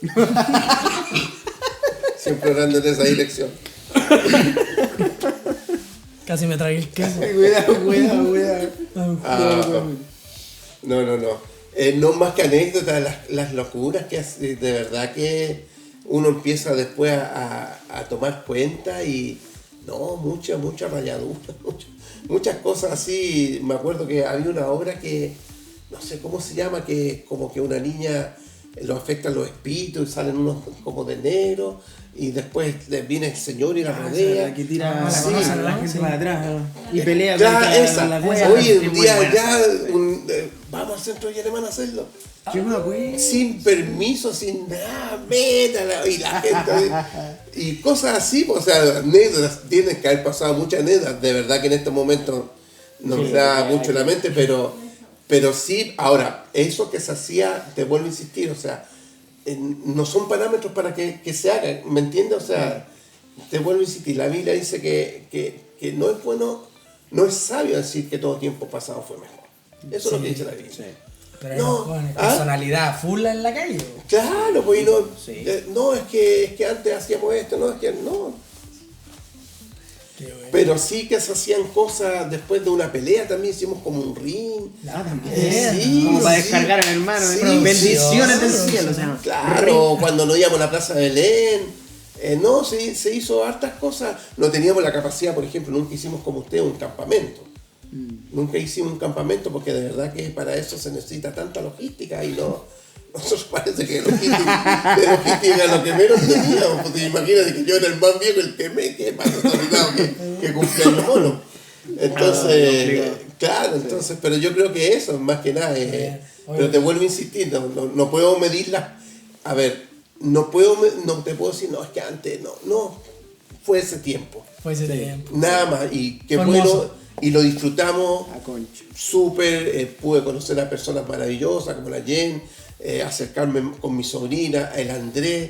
Siempre orando en esa dirección. Casi me tragué el queso. Cuidado. Ah, no. No más que anécdotas, las locuras que hace, de verdad que uno empieza después a tomar cuenta y no, mucha rayadura, muchas cosas así. Me acuerdo que había una obra que, no sé cómo se llama, que como que una niña lo afectan los espíritus y salen unos como de negro y después viene el señor y la rodea. Que tira la sí, conocen, la ¿no? gente Sí. para atrás, ¿no? Y pelea Ya, contra esa. la wea. Hoy en Es muy día buena. ya vamos al centro de alemán a hacerlo. Yo me acuerdo. Sin permiso, sin nada, métala, y la gente, y cosas así, o sea, anécdotas, tienen que haber pasado muchas anécdotas, de verdad que en este momento no me da mucho en la mente, pero sí, ahora, eso que se hacía, te vuelvo a insistir, o sea, no son parámetros para que se hagan, ¿me entiendes? O sea, te vuelvo a insistir, la Biblia dice que no es bueno, no es sabio decir que todo tiempo pasado fue mejor. Eso es lo que dice la Biblia. Sí. Pero hay No, unos jóvenes, ¿ah? personalidad full en la calle. Claro, pues y no, Sí. no es que antes hacíamos esto, no, es que no. Qué bueno. Pero sí que se hacían cosas después de una pelea, también hicimos como un ring. Ah, también. Sí, Como para sí. descargar al hermano. Sí, Bendiciones del sí. cielo. O sea, Claro, cuando nos íbamos a la Plaza de Belén. No, se hizo hartas cosas. No teníamos la capacidad, por ejemplo, nunca hicimos como usted un campamento. Nunca hicimos un campamento porque de verdad que para eso se necesita tanta logística y no. Nosotros parece que de logística era lo que menos teníamos. Pues imagínate que yo era el más viejo, el que más desordenado que cumpleaños mono. Entonces, claro, entonces, pero yo creo que eso, más que nada, pero te vuelvo a insistir, no puedo medirlas. A ver, no te puedo decir, no, es que antes, no, fue ese tiempo. Fue ese tiempo. Nada más, y qué Fue bueno, hermoso. y lo disfrutamos a concho. súper, pude conocer a personas maravillosas como la Jen, acercarme con mi sobrina, el Andrés,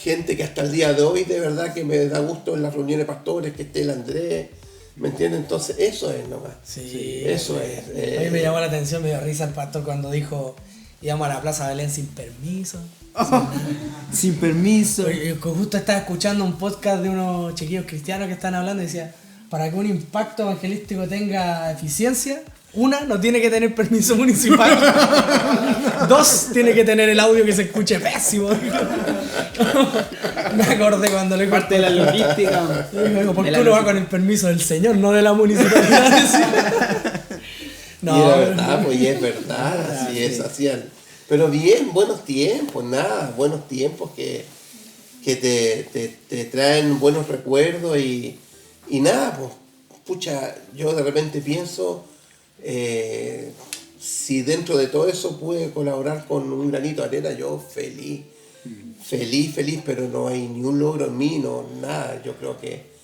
gente que hasta el día de hoy de verdad que me da gusto en las reuniones de pastores que esté el Andrés, ¿me entiendes? Entonces eso es nomás. Sí. Eso es. A mí me llamó la atención, me dio risa el pastor cuando dijo, íbamos a la Plaza Belén sin permiso. Sin permiso. Yo justo estaba escuchando un podcast de unos chiquillos cristianos que están hablando y decía, para que un impacto evangelístico tenga eficiencia, una, no tiene que tener permiso municipal. Dos, tiene que tener el audio que se escuche pésimo. Me acordé cuando le Parte de la logística. digo, ¿por de qué la uno va con el permiso del señor, no de la municipalidad? Y era verdad, pues y es verdad, así es, hacían. Pero bien, buenos tiempos, buenos tiempos que te traen buenos recuerdos y nada, pues, pucha, yo de repente pienso, si dentro de todo eso pude colaborar con un granito de arena, yo feliz, pero no hay ni un logro en mí, no, nada, yo creo que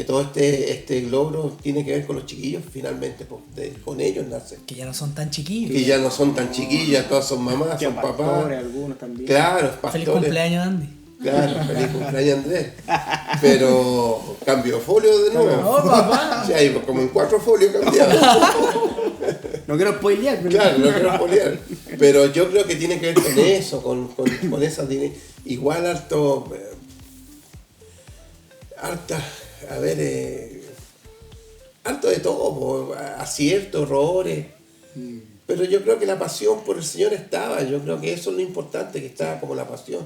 todo este logro tiene que ver con los chiquillos finalmente, pues, con ellos nace. Que ya no son tan chiquillos. Que ya no son tan chiquillas, todas son mamás, son papás. Pastores, algunos también. Claro, pastores. Feliz cumpleaños, Andy. Claro, feliz cumpleaños Andrés. Pero cambió folio de nuevo. No, papá. Sí, ahí como en 4 folios cambiaron. No quiero spoilear, pero. Claro, no quiero spoilear. Pero yo creo que tiene que ver con eso, con esas. Igual harto. Harto de todo, aciertos, errores. Pero yo creo que la pasión por el Señor estaba, yo creo que eso es lo importante, que estaba como la pasión.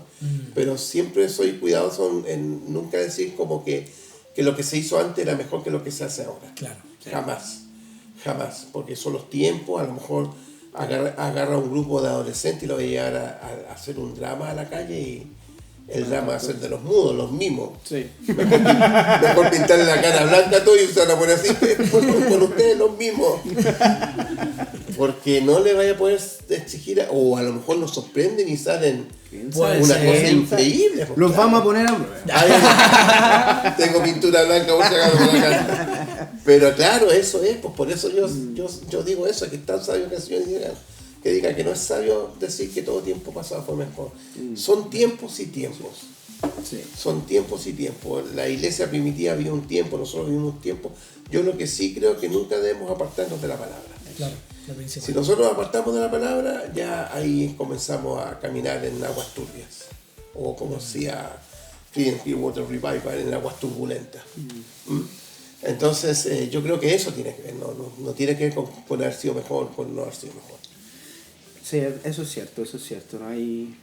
Pero siempre soy cuidadoso en nunca decir como que lo que se hizo antes era mejor que lo que se hace ahora. Claro. Jamás, porque son los tiempos, a lo mejor agarra un grupo de adolescentes y lo va a llevar a hacer un drama a la calle y el drama va a ser de los mudos, los mimos. Sí. Mejor pintarle la cara blanca a todo y usar la buena así, con ustedes los mismos. porque no le vaya a poder exigir, o a lo mejor nos sorprenden y salen Puede una ser. cosa increíble. pues, Los claro. vamos a poner a prueba. Ay, tengo pintura blanca por si acaso por acá. Pero claro, eso es, pues por eso yo digo eso, que es tan sabio que el Señor diga que no es sabio decir que todo tiempo pasado fue mejor. Son tiempos y tiempos. Sí. Son tiempos y tiempos. La iglesia primitiva vivió un tiempo, nosotros vivimos un tiempo. Yo lo que sí creo que nunca debemos apartarnos de la palabra. Claro, lo principal. Si nosotros nos apartamos de la palabra, ya ahí comenzamos a caminar en aguas turbias. O como decía Creedence Clearwater Revival, en aguas turbulentas. ¿Mm? Entonces, yo creo que eso tiene que ver, no tiene que ver con haber sido mejor, con no haber sido mejor. Sí, eso es cierto.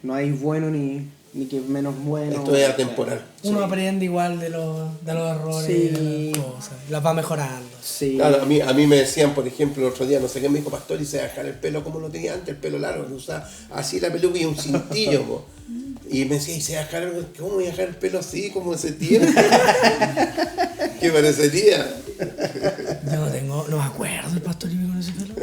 No hay bueno ni que menos bueno. Esto es atemporal. Uno aprende igual de los errores Sí. y de las cosas. Las va mejorando. Sí. Claro, a mí me decían, por ejemplo, el otro día, no sé qué me dijo pastor, y se dejar el pelo como lo tenía antes, el pelo largo, que usaba así la peluca y un cintillo, po. Y me decía, ¿y se dejar, cómo voy a dejar el pelo así, como ese tiempo? ¿Qué parecería? Yo no me acuerdo el pastor Jimmy con ese pelo.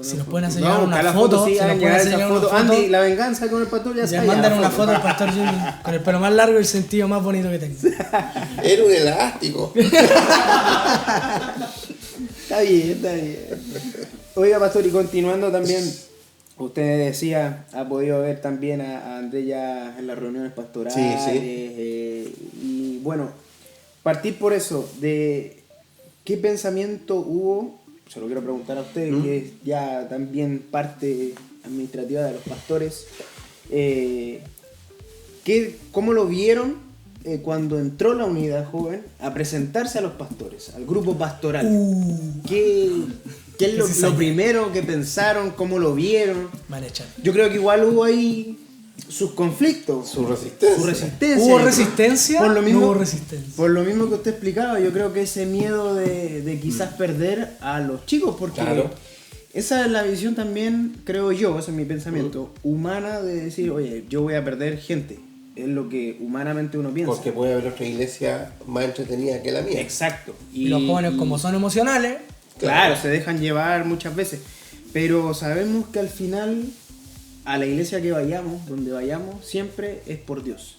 Si nos pueden hacer No, llegar busca una la foto, sí, si nos hagan pueden llegar hacer esa llegar una foto. foto, Andy, la venganza con el pastor ya ya está. mandan ya, una foto del pastor Jimmy con el pelo más largo y el sentido más bonito que tengo. Era un elástico. Está bien. Oiga, pastor, y continuando también, usted decía, ha podido ver también a Andrés ya en las reuniones pastorales. Sí. Y bueno, partir por eso, de qué pensamiento hubo, se lo quiero preguntar a usted, que es ya también parte administrativa de los pastores, ¿cómo lo vieron cuando entró la unidad joven a presentarse a los pastores, al grupo pastoral? ¿Qué es lo primero que pensaron? ¿Cómo lo vieron? Manecha. Yo creo que igual hubo ahí sus conflictos, Su resistencia. ¿Hubo resistencia? Por lo mismo, No hubo resistencia. Por lo mismo que usted explicaba, yo creo que ese miedo de quizás perder a los chicos, porque Claro. esa es la visión también, creo yo, ese es mi pensamiento, humana de decir, oye, yo voy a perder gente. Es lo que humanamente uno piensa. Porque puede haber otra iglesia más entretenida que la mía. Exacto. Y los jóvenes, como son emocionales, Claro, se dejan llevar muchas veces. Pero sabemos que al final, a la iglesia que vayamos, donde vayamos, siempre es por Dios.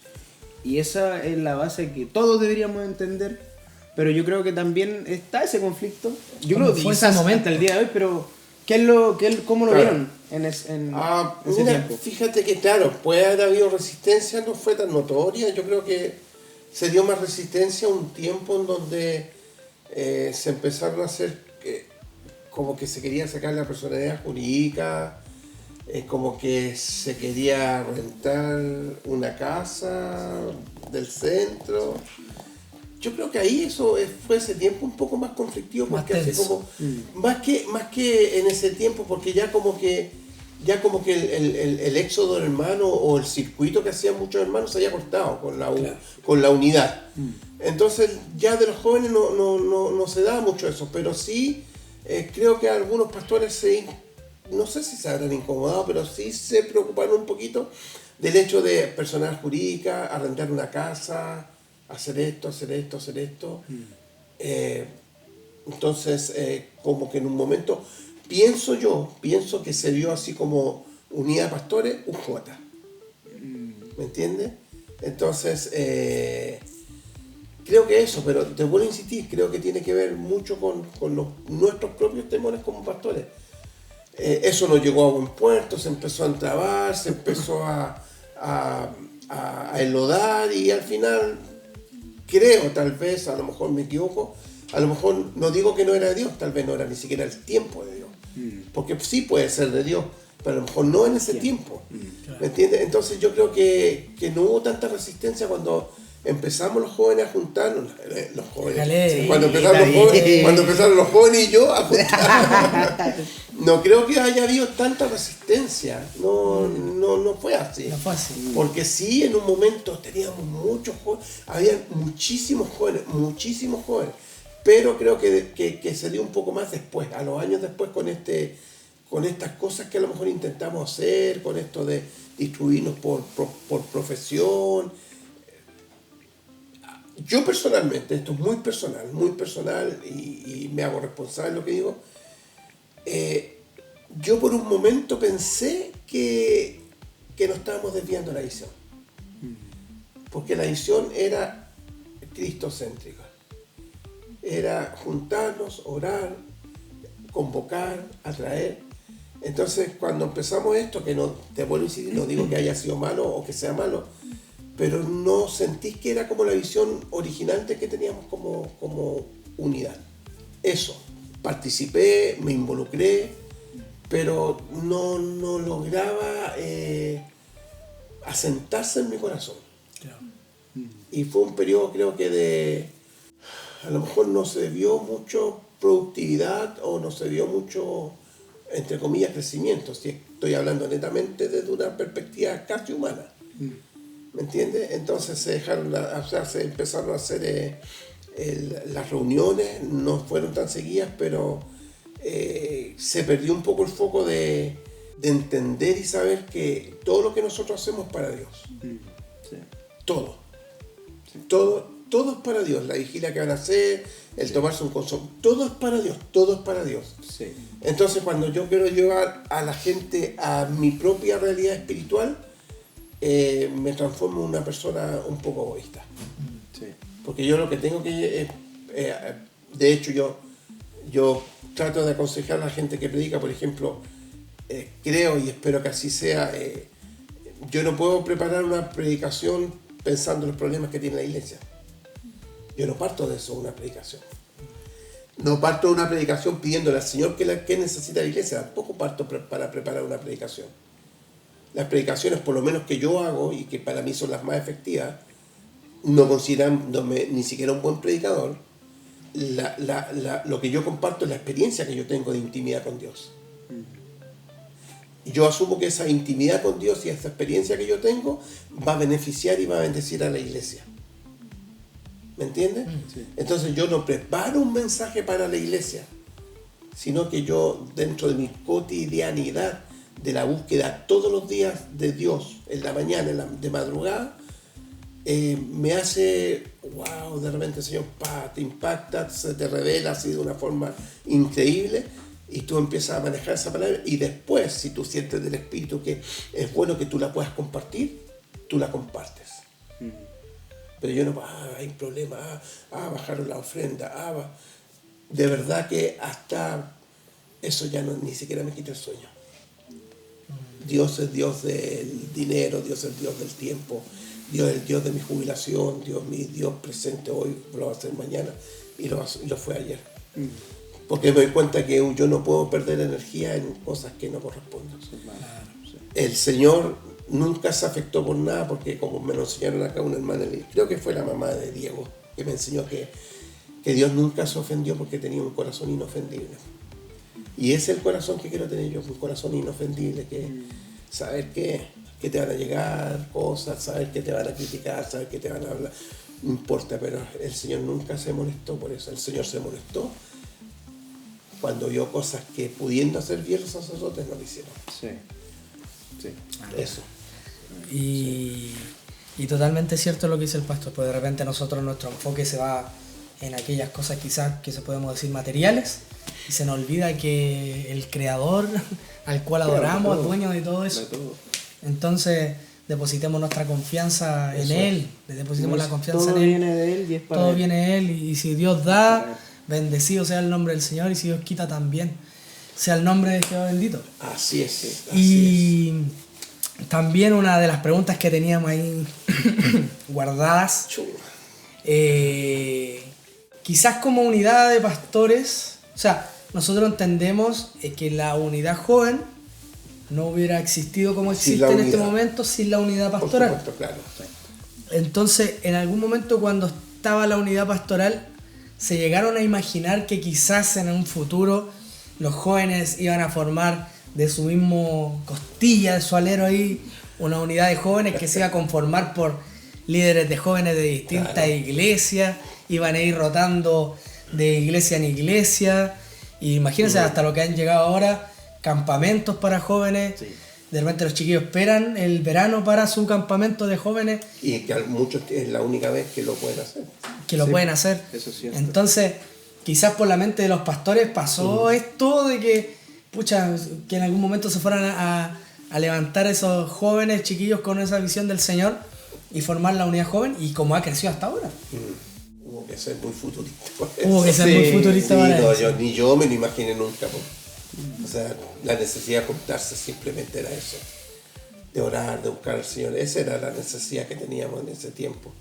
Y esa es la base que todos deberíamos entender. Pero yo creo que también está ese conflicto. Yo ¿Cómo creo que fue quizás ese momento? hasta el día de hoy, pero ¿cómo lo Claro. vieron en ese Mira, tiempo? fíjate que claro, puede haber habido resistencia, no fue tan notoria. Yo creo que se dio más resistencia un tiempo en donde se empezaron a hacer como que se quería sacar la personalidad jurídica, como que se quería rentar una casa del centro. Yo creo que ahí eso fue ese tiempo un poco más conflictivo, Más porque así tenso. como más que en ese tiempo, porque ya como que el éxodo del hermano o el circuito que hacían muchos hermanos se había cortado con la unidad. Entonces ya de los jóvenes no se da mucho eso, pero sí creo que algunos pastores no sé si se habrán incomodado, pero sí se preocuparon un poquito del hecho de personal jurídica, arrendar una casa, hacer esto. Entonces, como que en un momento, pienso que se vio así como unidad de pastores, UJ. ¿Me entiendes? Entonces, creo que eso, pero te vuelvo a insistir, creo que tiene que ver mucho con nuestros propios temores como pastores. Eso no llegó a buen puerto, se empezó a entrabar, se empezó a enlodar y al final, creo, tal vez, a lo mejor me equivoco, a lo mejor no digo que no era de Dios, tal vez no era ni siquiera el tiempo de Dios, porque sí puede ser de Dios, pero a lo mejor no en ese tiempo, ¿me entiendes? Entonces yo creo que no hubo tanta resistencia cuando empezamos los jóvenes a juntarnos, los jóvenes, Dale, cuando está empezaron los jóvenes y yo a juntarnos. No creo que haya habido tanta resistencia, no fue así. no fue así. Porque sí, en un momento teníamos muchos jóvenes, había muchísimos jóvenes, pero creo que se dio un poco más después, a los años después con estas cosas que a lo mejor intentamos hacer, con esto de distribuirnos por profesión. Yo personalmente, esto es muy personal y me hago responsable de lo que digo, yo por un momento pensé que nos estábamos desviando de la visión. Porque la visión era cristocéntrica. Era juntarnos, orar, convocar, atraer. Entonces, cuando empezamos esto, que no, te vuelvo a decir, no digo que haya sido malo o que sea malo, pero no sentís que era como la visión original que teníamos como unidad. Eso, participé, me involucré, pero no lograba asentarse en mi corazón. Claro. Y fue un periodo, creo que a lo mejor no se vio mucho productividad o no se vio mucho, entre comillas, crecimiento, si estoy hablando netamente desde una perspectiva casi humana. ¿Me entiendes? Entonces se empezaron a hacer las reuniones, no fueron tan seguidas, pero se perdió un poco el foco de entender y saber que todo lo que nosotros hacemos es para Dios. Sí. Todo. Sí. Todo es para Dios. La vigilia que van a hacer, el tomarse un consumo, todo es para Dios, todo es para Dios. Sí. Entonces, cuando yo quiero llevar a la gente a mi propia realidad espiritual, me transformo en una persona un poco egoísta. Sí. Porque yo lo que tengo que... de hecho, yo trato de aconsejar a la gente que predica, por ejemplo, creo y espero que así sea, yo no puedo preparar una predicación pensando en los problemas que tiene la iglesia. Yo no parto de eso, una predicación. No parto de una predicación pidiéndole al Señor qué necesita la iglesia, tampoco parto para preparar una predicación. Las predicaciones, por lo menos que yo hago y que para mí son las más efectivas, no considerándome ni siquiera un buen predicador, lo que yo comparto es la experiencia que yo tengo de intimidad con Dios. Y yo asumo que esa intimidad con Dios y esa experiencia que yo tengo va a beneficiar y va a bendecir a la iglesia. ¿Me entiendes? Sí. Entonces yo no preparo un mensaje para la iglesia, sino que yo, dentro de mi cotidianidad, de la búsqueda todos los días de Dios, en la mañana, de madrugada, me hace, wow, de repente el Señor te impacta, se te revela así de una forma increíble y tú empiezas a manejar esa palabra y después, si tú sientes del Espíritu que es bueno que tú la puedas compartir, tú la compartes. Pero yo no, hay problema, bajaron la ofrenda, de verdad que hasta eso ya no, ni siquiera me quita el sueño. Dios es Dios del dinero, Dios es Dios del tiempo, Dios es el Dios de mi jubilación, mi Dios presente hoy, lo va a hacer mañana y lo fue ayer. Porque me doy cuenta que yo no puedo perder energía en cosas que no corresponden. El Señor nunca se afectó por nada, porque como me lo enseñaron acá una hermana, creo que fue la mamá de Diego, que me enseñó que Dios nunca se ofendió porque tenía un corazón inofendible. Y ese es el corazón que quiero tener yo, un corazón inofendible, que saber que te van a llegar cosas, saber que te van a criticar, saber que te van a hablar, no importa, pero el Señor nunca se molestó por eso. El Señor se molestó cuando vio cosas que pudiendo hacer bien los sacerdotes no lo hicieron. Sí. Sí. Eso. Y totalmente cierto lo que dice el pastor, pues de repente nosotros nuestro enfoque se va en aquellas cosas quizás que se podemos decir materiales y se nos olvida que el creador al cual adoramos, el dueño de todo eso. Entonces depositemos nuestra confianza en Él, depositemos la confianza en Él. Todo viene de Él y es para Todo Él. viene de Él y si Dios da, bendecido sea el nombre del Señor y si Dios quita también, sea el nombre de Jehová bendito. Así es. Y también una de las preguntas que teníamos ahí guardadas, quizás como unidad de pastores, o sea, nosotros entendemos que la unidad joven no hubiera existido como existe en este momento sin la unidad pastoral. Por supuesto, claro. Entonces, en algún momento cuando estaba la unidad pastoral, se llegaron a imaginar que quizás en un futuro los jóvenes iban a formar de su mismo costilla, de su alero ahí, una unidad de jóvenes que se iba a conformar por líderes de jóvenes de distintas iglesias, iban a ir rotando de iglesia en iglesia, y imagínense hasta lo que han llegado ahora, campamentos para jóvenes. Sí. De repente los chiquillos esperan el verano para su campamento de jóvenes. Y que muchos es la única vez que lo pueden hacer. Que lo pueden hacer. Eso es cierto. Entonces, quizás por la mente de los pastores pasó esto de que pucha, que en algún momento se fueran a levantar esos jóvenes chiquillos con esa visión del Señor y formar la unidad joven, y como ha crecido hasta ahora. Hubo que ser muy futurista. Hubo que ser muy futurista para no, eso. ni yo me lo imaginé nunca. O sea, la necesidad de juntarse simplemente era eso. De orar, de buscar al Señor. Esa era la necesidad que teníamos en ese tiempo.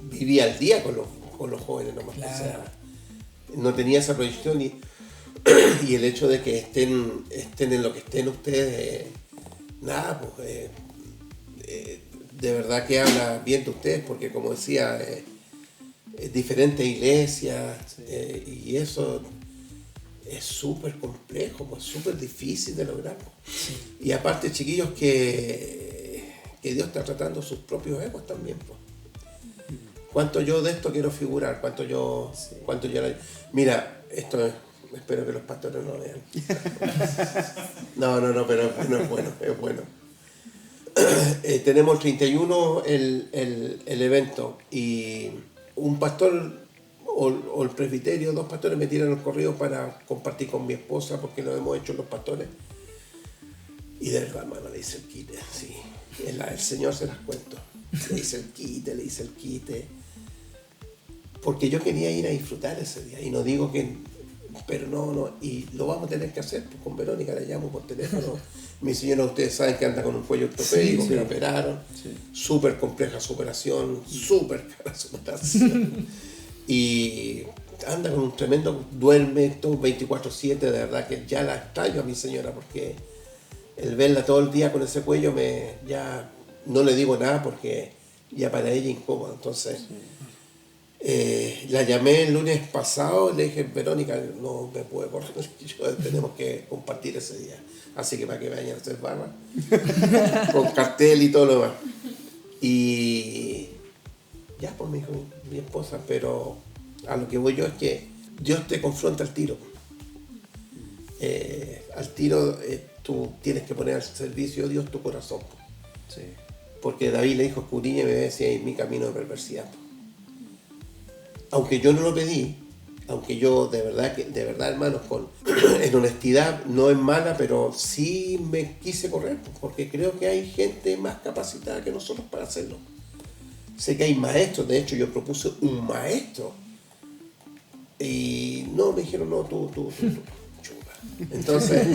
Vivía al día con los jóvenes nomás. Claro. O sea, no tenía esa proyección y el hecho de que estén en lo que estén ustedes, nada, pues de verdad que habla bien de ustedes, porque como decía, diferentes iglesias, y eso es súper complejo, pues súper difícil de lograr. Sí. Y aparte, chiquillos, que Dios está tratando sus propios egos también. Pues. ¿Cuánto yo de esto quiero figurar? ¿Cuánto yo Mira, esto es... Espero que los pastores no vean. No, pero es bueno. Tenemos el 31 el evento, y un pastor o el presbiterio, 2 pastores me tiran el correo para compartir con mi esposa, porque lo hemos hecho los pastores. Y de verdad, hermano, le hice el quite. Sí. El Señor se las cuento. Le hice el quite. Porque yo quería ir a disfrutar ese día. Y no digo que... Pero no, y lo vamos a tener que hacer, pues con Verónica la llamo por teléfono. Mi señora, ustedes saben que anda con un cuello ortopédico, sí, que la operaron, súper compleja su operación, súper cara su operación. Y anda con un tremendo, duerme todo 24/7, de verdad que ya la extraño a mi señora, porque el verla todo el día con ese cuello, ya no le digo nada, porque ya para ella incómodo, entonces... la llamé el lunes pasado, le dije, Verónica, no me puede correr, tenemos que compartir ese día, así que para que vayan a hacer barra con cartel y todo lo demás. Y ya, pues me dijo mi esposa, pero a lo que voy yo es que Dios te confronta al tiro. Al tiro tú tienes que poner al servicio de Dios tu corazón. Sí. Porque David le dijo, escudriñame, decía, en mi camino de perversidad. Aunque yo no lo pedí, aunque yo de verdad, hermanos, en honestidad, no es mala, pero sí me quise correr, porque creo que hay gente más capacitada que nosotros para hacerlo. Sé que hay maestros, de hecho yo propuse un maestro, y no, me dijeron, no, tú. Entonces,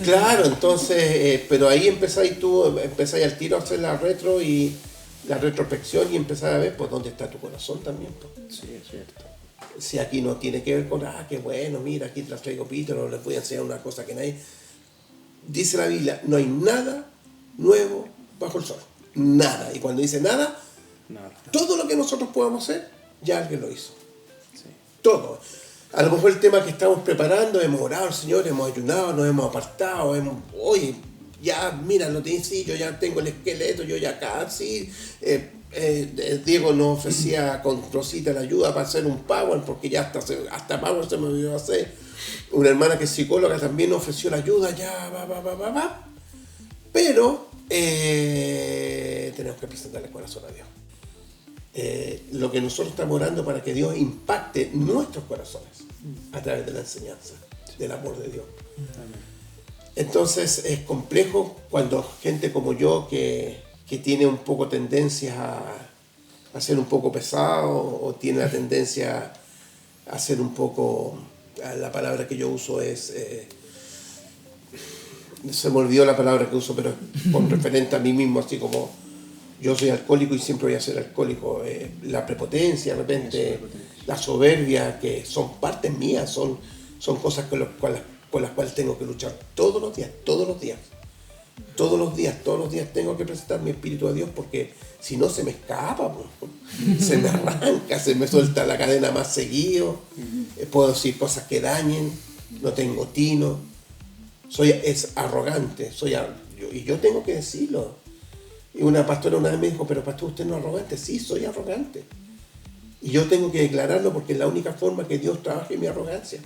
claro, entonces, pero ahí empezáis al tiro a hacer la retrospección y empezar a ver pues dónde está tu corazón también. Pues. Sí, es cierto. Si aquí no tiene que ver con, qué bueno, mira, aquí te las traigo Peter, les voy a enseñar una cosa que nadie... Dice la Biblia, no hay nada nuevo bajo el sol. Nada. Y cuando dice nada, todo lo que nosotros podamos hacer, ya alguien lo hizo. Sí. Todo. A lo mejor el tema que estamos preparando, hemos orado al Señor, hemos ayunado, nos hemos apartado, oye, ya, mira, lo tienes, sí, yo ya tengo el esqueleto, yo ya casi. Diego nos ofrecía con Rosita la ayuda para hacer un PowerPoint, porque ya hasta PowerPoint se me olvidó hacer. Una hermana que es psicóloga también nos ofreció la ayuda, ya, va. Pero tenemos que presentarle el corazón a Dios. Lo que nosotros estamos orando para que Dios impacte nuestros corazones a través de la enseñanza, del amor de Dios. Amén. Entonces es complejo cuando gente como yo que tiene un poco tendencia a ser un poco pesado, o tiene la tendencia a ser un poco, la palabra que yo uso es, se me olvidó la palabra que uso, pero con referente a mí mismo, así como yo soy alcohólico y siempre voy a ser alcohólico, la prepotencia, de repente, la soberbia, que son partes mías, son cosas con las cuales tengo que luchar todos los días tengo que presentar mi espíritu a Dios, porque si no se me escapa, se me arranca, se me suelta la cadena más seguido, puedo decir cosas que dañen, no tengo tino, es arrogante, y yo tengo que decirlo. Y una pastora una vez me dijo, pero pastor, ¿usted no es arrogante? Sí, soy arrogante. Y yo tengo que declararlo, porque es la única forma que Dios trabaje en mi arrogancia.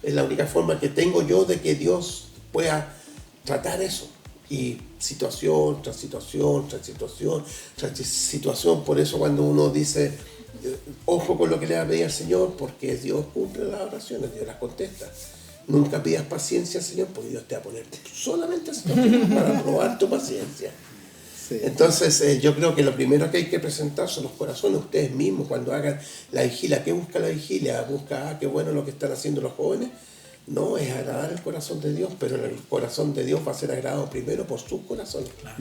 Es la única forma que tengo yo de que Dios pueda tratar eso. Y situación tras situación, tras situación, tras situación. Por eso cuando uno dice, ojo con lo que le va a pedir al Señor, porque Dios cumple las oraciones, Dios las contesta. Nunca pidas paciencia al Señor, porque Dios te va a poner solamente situaciones para probar tu paciencia. Sí. Entonces yo creo que lo primero que hay que presentar son los corazones, ustedes mismos, cuando hagan la vigilia. ¿Qué busca la vigilia? Busca, qué bueno lo que están haciendo los jóvenes. No, es agradar el corazón de Dios, pero el corazón de Dios va a ser agradado primero por sus corazones. Claro.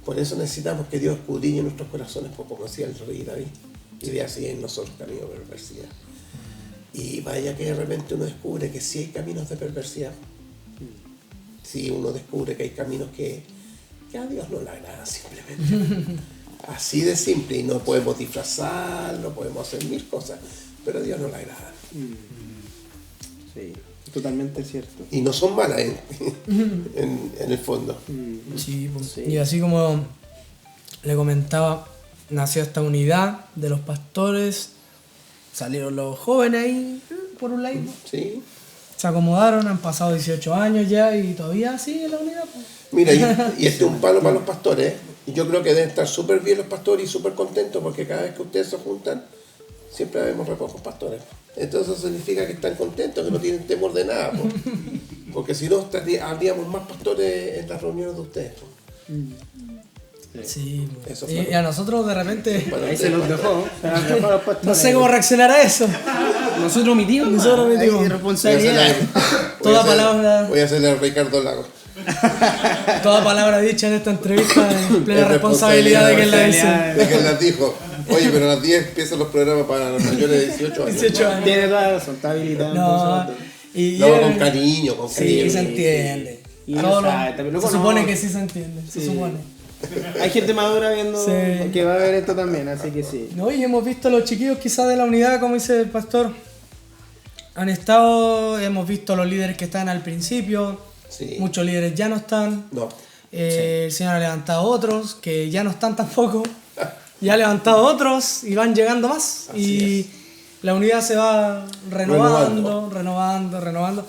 Por eso necesitamos que Dios escudriñe nuestros corazones, como decía el rey David, y vea si hay en nosotros caminos de perversidad. Y vaya que de repente uno descubre que sí hay caminos de perversidad. Sí, uno descubre que hay caminos que a Dios no le agrada simplemente. Así de simple, y no podemos disfrazarlo, podemos hacer mil cosas, pero a Dios no le agrada. Sí. Totalmente cierto. Y no son malas en el fondo. Sí, pues. Sí. Y así como le comentaba, nació esta unidad de los pastores, salieron los jóvenes ahí por un lado. Sí. Se acomodaron, han pasado 18 años ya y todavía sigue la unidad. Pues. Mira, y este es un palo para los pastores. Y yo creo que deben estar súper bien los pastores y súper contentos, porque cada vez que ustedes se juntan, siempre vemos pocos pastores. Entonces eso significa que están contentos, que no tienen temor de nada. Porque si no, habríamos más pastores en las reuniones de ustedes. Sí, y a nosotros de repente... Ahí se los dejó. No sé cómo reaccionar a eso. Nosotros omitimos. Responsabilidad. Toda palabra... Voy a hacerle a Ricardo Lago. Toda palabra dicha en esta entrevista es plena responsabilidad de quien la dice. De quien las dijo. Oye, pero a las 10 empiezan los programas para los mayores de 18 años. 18 años. Tiene toda la razón, está habilitado. No, con cariño, con cariño. Sí, se entiende. Sí. Se supone que sí se entiende. Se supone. Hay gente madura viendo que va a ver esto también, así que sí. No, y hemos visto a los chiquillos quizás de la unidad, como dice el pastor. Han estado, hemos visto a los líderes que están al principio. Sí. Muchos líderes ya no están. No. El Señor ha levantado otros que ya no están tampoco. Y ha levantado otros y van llegando más. Así y es. La unidad se va renovando.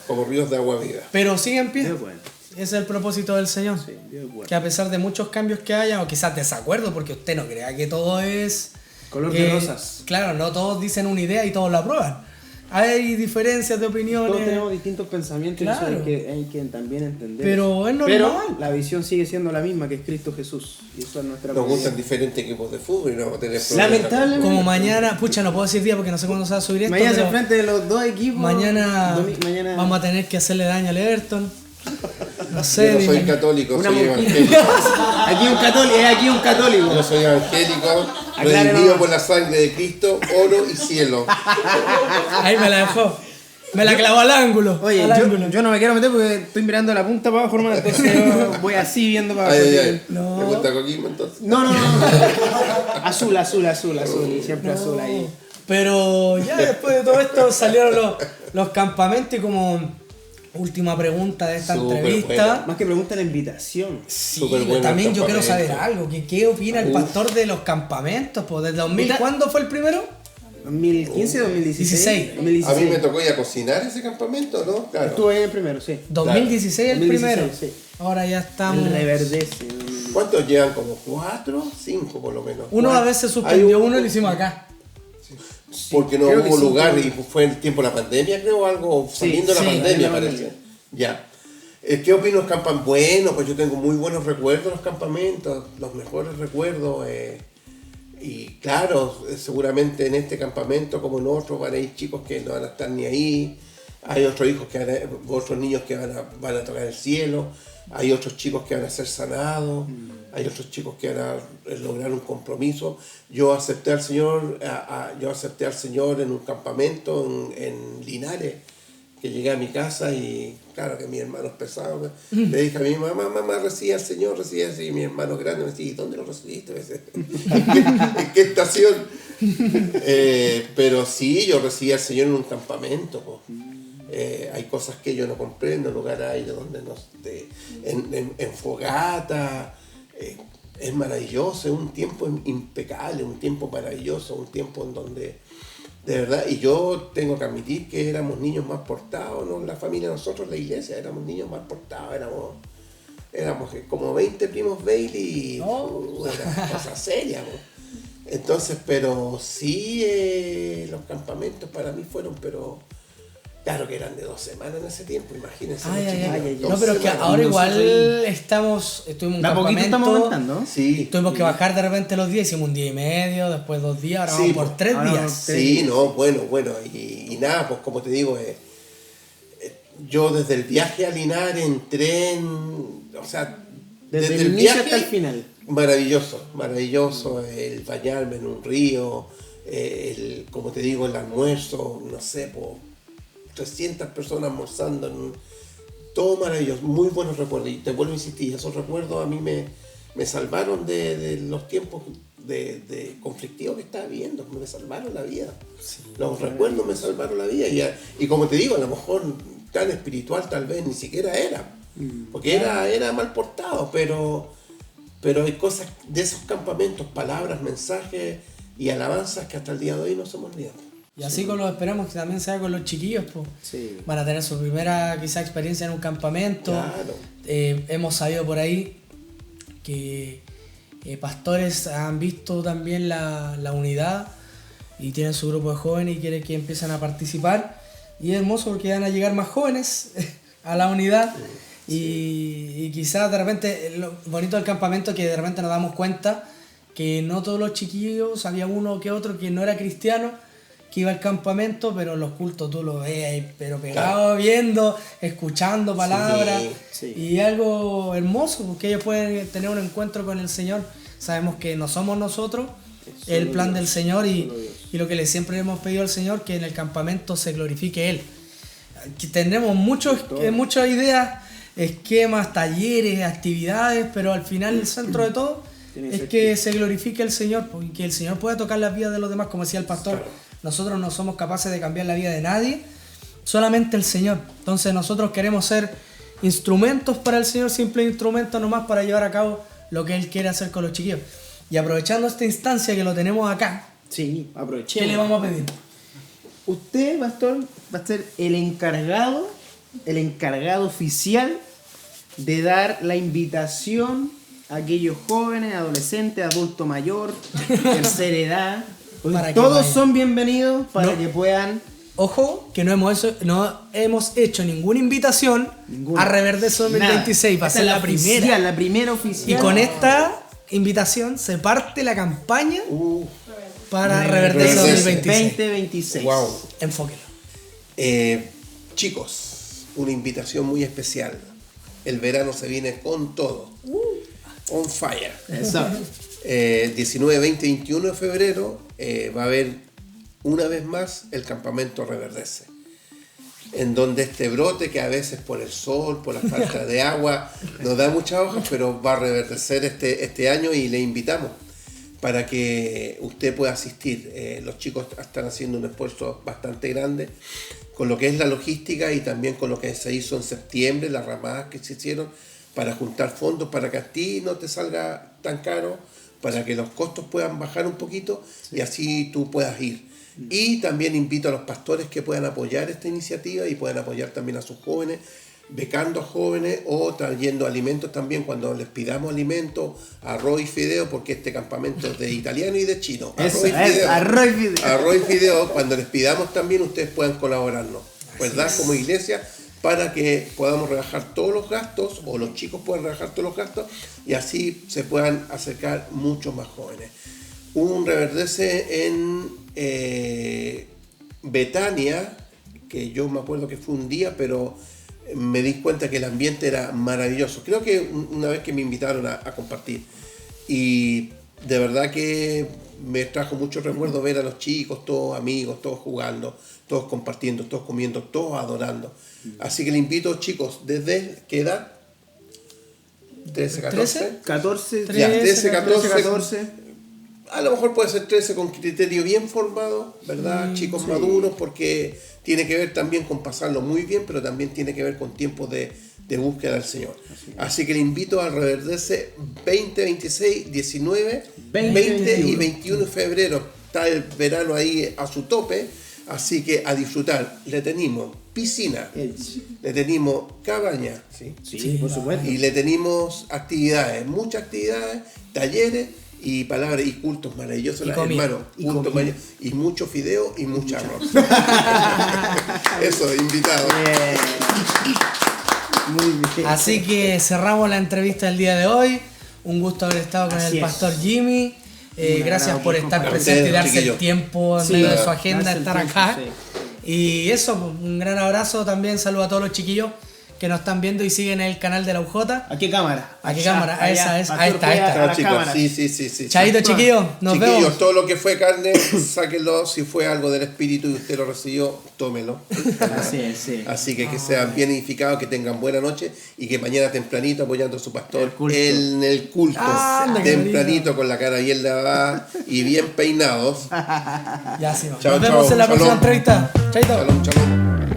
Como ríos de agua viva. Pero sigue en pie. Ese es el propósito del Señor. Sí, que a pesar de muchos cambios que haya, o quizás desacuerdo, porque usted no crea que todo es... color de rosas. Claro, no todos dicen una idea y todos la aprueban. Hay diferencias de opiniones. Todos tenemos distintos pensamientos, claro. Y eso hay que también entender. Pero es normal. Pero la visión sigue siendo la misma, que es Cristo Jesús. Y eso es nuestra Nos gustan diferentes equipos de fútbol y no vamos a tener problemas. Lamentablemente. Como mañana, pucha, no puedo decir día porque no sé cuándo se va a subir esto. Mañana se enfrente de los dos equipos. Mañana vamos a tener que hacerle daño al Everton. No sé. Yo no soy católico, soy evangélico. Aquí un católico. Yo soy evangélico, redimido por la sangre de Cristo, oro y cielo. Ahí me la dejó. Me la clavó al ángulo. Oye, yo no me quiero meter porque estoy mirando la punta para abajo, hermano. Entonces yo voy así viendo para abajo. No. ¿Te gusta Coquimbo entonces? No. Azul. Y siempre azul ahí. Pero ya después de todo esto salieron los campamentos y como... última pregunta de esta entrevista. Buena. Más que pregunta, la invitación. Sí, también yo quiero saber algo. ¿Qué opina el pastor de los campamentos? Pues desde 2000, ¿cuándo fue el primero? 2015, 2016. 2016. A mí me tocó ir a cocinar ese campamento, ¿no? Claro. Estuve ahí el primero, sí. 2016 el primero. Sí. Ahora ya estamos... El reverdece. ¿Cuántos llevan? Como 4, 5 por lo menos. Uno a veces suspendió uno y lo hicimos acá. Sí, porque no hubo lugar y fue el tiempo de la pandemia, creo, algo saliendo de la pandemia, parece. Ya. ¿Qué opino los campamentos? Bueno, pues yo tengo muy buenos recuerdos de los campamentos, los mejores recuerdos. Y claro, seguramente en este campamento, como en otros, van a ir chicos que no van a estar ni ahí. Hay otros niños que van a tocar el cielo. Hay otros chicos que van a ser sanados. Hay otros chicos que van a lograr un compromiso. Yo acepté al Señor en un campamento en Linares, que llegué a mi casa y claro que mi hermano es pesado. Le dije a mi mamá, recibe al Señor, recibe así. Y mi hermano grande me decía, ¿dónde lo recibiste? ¿En qué estación? Pero sí, yo recibí al Señor en un campamento. Hay cosas que yo no comprendo, lugares ahí donde en fogata. Es maravilloso, es un tiempo impecable, un tiempo maravilloso, un tiempo en donde, de verdad, y yo tengo que admitir que éramos niños más portados, ¿no? La familia, nosotros, la iglesia, éramos niños más portados, éramos como 20 primos Bailey, una cosa seria, po. Entonces, pero sí, los campamentos para mí fueron, pero claro que eran de 2 semanas en ese tiempo, imagínense. No, pero es que ahora igual estuvimos en un campamento. Estamos aumentando. Sí. Tuvimos que bajar de repente los días, hicimos un día y medio, después 2 días, ahora vamos por 3 días. Sí, no, bueno, y nada, pues como te digo, yo desde el viaje a Linares entré o sea, desde el viaje hasta el final. Maravilloso, el bañarme en un río, como te digo, el almuerzo, no sé, por 300 personas almorzando, todo maravilloso, muy buenos recuerdos. Y te vuelvo a insistir, esos recuerdos a mí me salvaron de los tiempos de conflictivos que estaba viviendo, me salvaron la vida. Sí, los recuerdos me salvaron la vida. Y como te digo, a lo mejor tan espiritual tal vez ni siquiera era, porque era mal portado, pero hay cosas de esos campamentos, palabras, mensajes y alabanzas que hasta el día de hoy no se me olvidan. Y así con los esperamos que también sea con los chiquillos, pues. Sí. Van a tener su primera quizá experiencia en un campamento. Claro. Hemos sabido por ahí que pastores han visto también la unidad y tienen su grupo de jóvenes y quieren que empiecen a participar. Y es hermoso porque van a llegar más jóvenes a la unidad. Y quizás de repente, lo bonito del campamento es que de repente nos damos cuenta que no todos los chiquillos, había uno que otro que no era cristiano, que iba al campamento, pero los cultos tú lo ves ahí, pero pegado, viendo, escuchando palabras. Sí. Y algo hermoso, porque ellos pueden tener un encuentro con el Señor. Sabemos que no somos nosotros, el plan del Señor y lo que siempre hemos pedido al Señor, que en el campamento se glorifique Él. Aquí tendremos muchas ideas, esquemas, talleres, actividades, pero al final el centro de todo es que se glorifique el Señor, porque que el Señor pueda tocar las vidas de los demás, como decía el pastor. Nosotros no somos capaces de cambiar la vida de nadie, solamente el Señor. Entonces nosotros queremos ser instrumentos para el Señor, simples instrumentos nomás para llevar a cabo lo que Él quiere hacer con los chiquillos. Y aprovechando esta instancia que lo tenemos acá, sí, aprovechemos. ¿Qué le vamos a pedir? Usted, pastor, va a ser el encargado oficial de dar la invitación a aquellos jóvenes, adolescentes, adulto mayor, tercera edad. Todos son bienvenidos para que puedan... Ojo, que no hemos hecho ninguna invitación a Reverdece 2026. Va a ser la primera. La primera oficial. Y con esta invitación se parte la campaña para Reverdece 2026. Wow. Enfóquelo. Chicos, una invitación muy especial. El verano se viene con todo. On fire. Eso. 19, 20, 21 de febrero va a haber una vez más el campamento Reverdece, en donde este brote que a veces por el sol, por la falta de agua, nos da muchas hojas, pero va a reverdecer este año y le invitamos para que usted pueda asistir. Los chicos están haciendo un esfuerzo bastante grande con lo que es la logística y también con lo que se hizo en septiembre, las ramadas que se hicieron para juntar fondos para que a ti no te salga tan caro, para que los costos puedan bajar un poquito y así tú puedas ir. Y también invito a los pastores que puedan apoyar esta iniciativa y puedan apoyar también a sus jóvenes, becando a jóvenes o trayendo alimentos también cuando les pidamos alimentos, arroz y fideo, porque este campamento es de italiano y de chino. Arroz y fideo, cuando les pidamos también ustedes puedan colaborarnos, ¿verdad? Como iglesia, para que podamos rebajar todos los gastos, o los chicos puedan rebajar todos los gastos, y así se puedan acercar muchos más jóvenes. Un Reverdece en Betania, que yo me acuerdo que fue un día, pero me di cuenta que el ambiente era maravilloso. Creo que una vez que me invitaron a compartir, y de verdad que me trajo mucho recuerdo ver a los chicos, todos amigos, todos jugando, todos compartiendo, todos comiendo, todos adorando. Así que le invito, chicos, ¿desde qué edad? 13, 14. 14, Ya, 13, 14. 14. A lo mejor puede ser 13 con criterio bien formado, ¿verdad? Chicos maduros, porque tiene que ver también con pasarlo muy bien, pero también tiene que ver con tiempos de búsqueda del Señor. Así que le invito a Reverdece 20, 26, 19, 20 y 21 de febrero. Está el verano ahí a su tope, así que a disfrutar. Le tenemos piscina, Elche. le tenemos cabaña, ¿sí? Sí, por supuesto. Y le tenemos actividades, muchas actividades, talleres y palabras y cultos maravillosos, Y comida. hermanos. Y Cultos comida. maravillosos. Y mucho fideo y mucha arroz. Eso, invitado. Muy bien. Así que cerramos la entrevista del día de hoy. Un gusto haber estado con Así el es. pastor Jimmy. Un Gracias agrado por que estar compartir. presente y darse Chiquillo. el tiempo en Sí, medio de su claro. agenda Darse el estar tiempo, acá. sí. Y eso, un gran abrazo también. Saludo a todos los chiquillos que nos están viendo y siguen el canal de la UJ. ¿A qué cámara? ¿A qué Allá, cámara? allá. Esa es. Pastor, Ahí está, fue ahí está. a Chao, la chicos. cámara. Sí. Chaito, chiquillos. Nos Chiquillos, vemos. todo lo que fue carne, sáquenlo. Si fue algo del espíritu y usted lo recibió, tómelo. Así es, sí. Así que sean bien edificados, que tengan buena noche y que mañana tempranito apoyando a su pastor El culto. en el culto. Anda, qué Tempranito con la cara bien lavada y bien peinados. Ya sí, Chao, nos vemos chao. en la próxima Shalom. entrevista. Chaito. Shalom, shalom.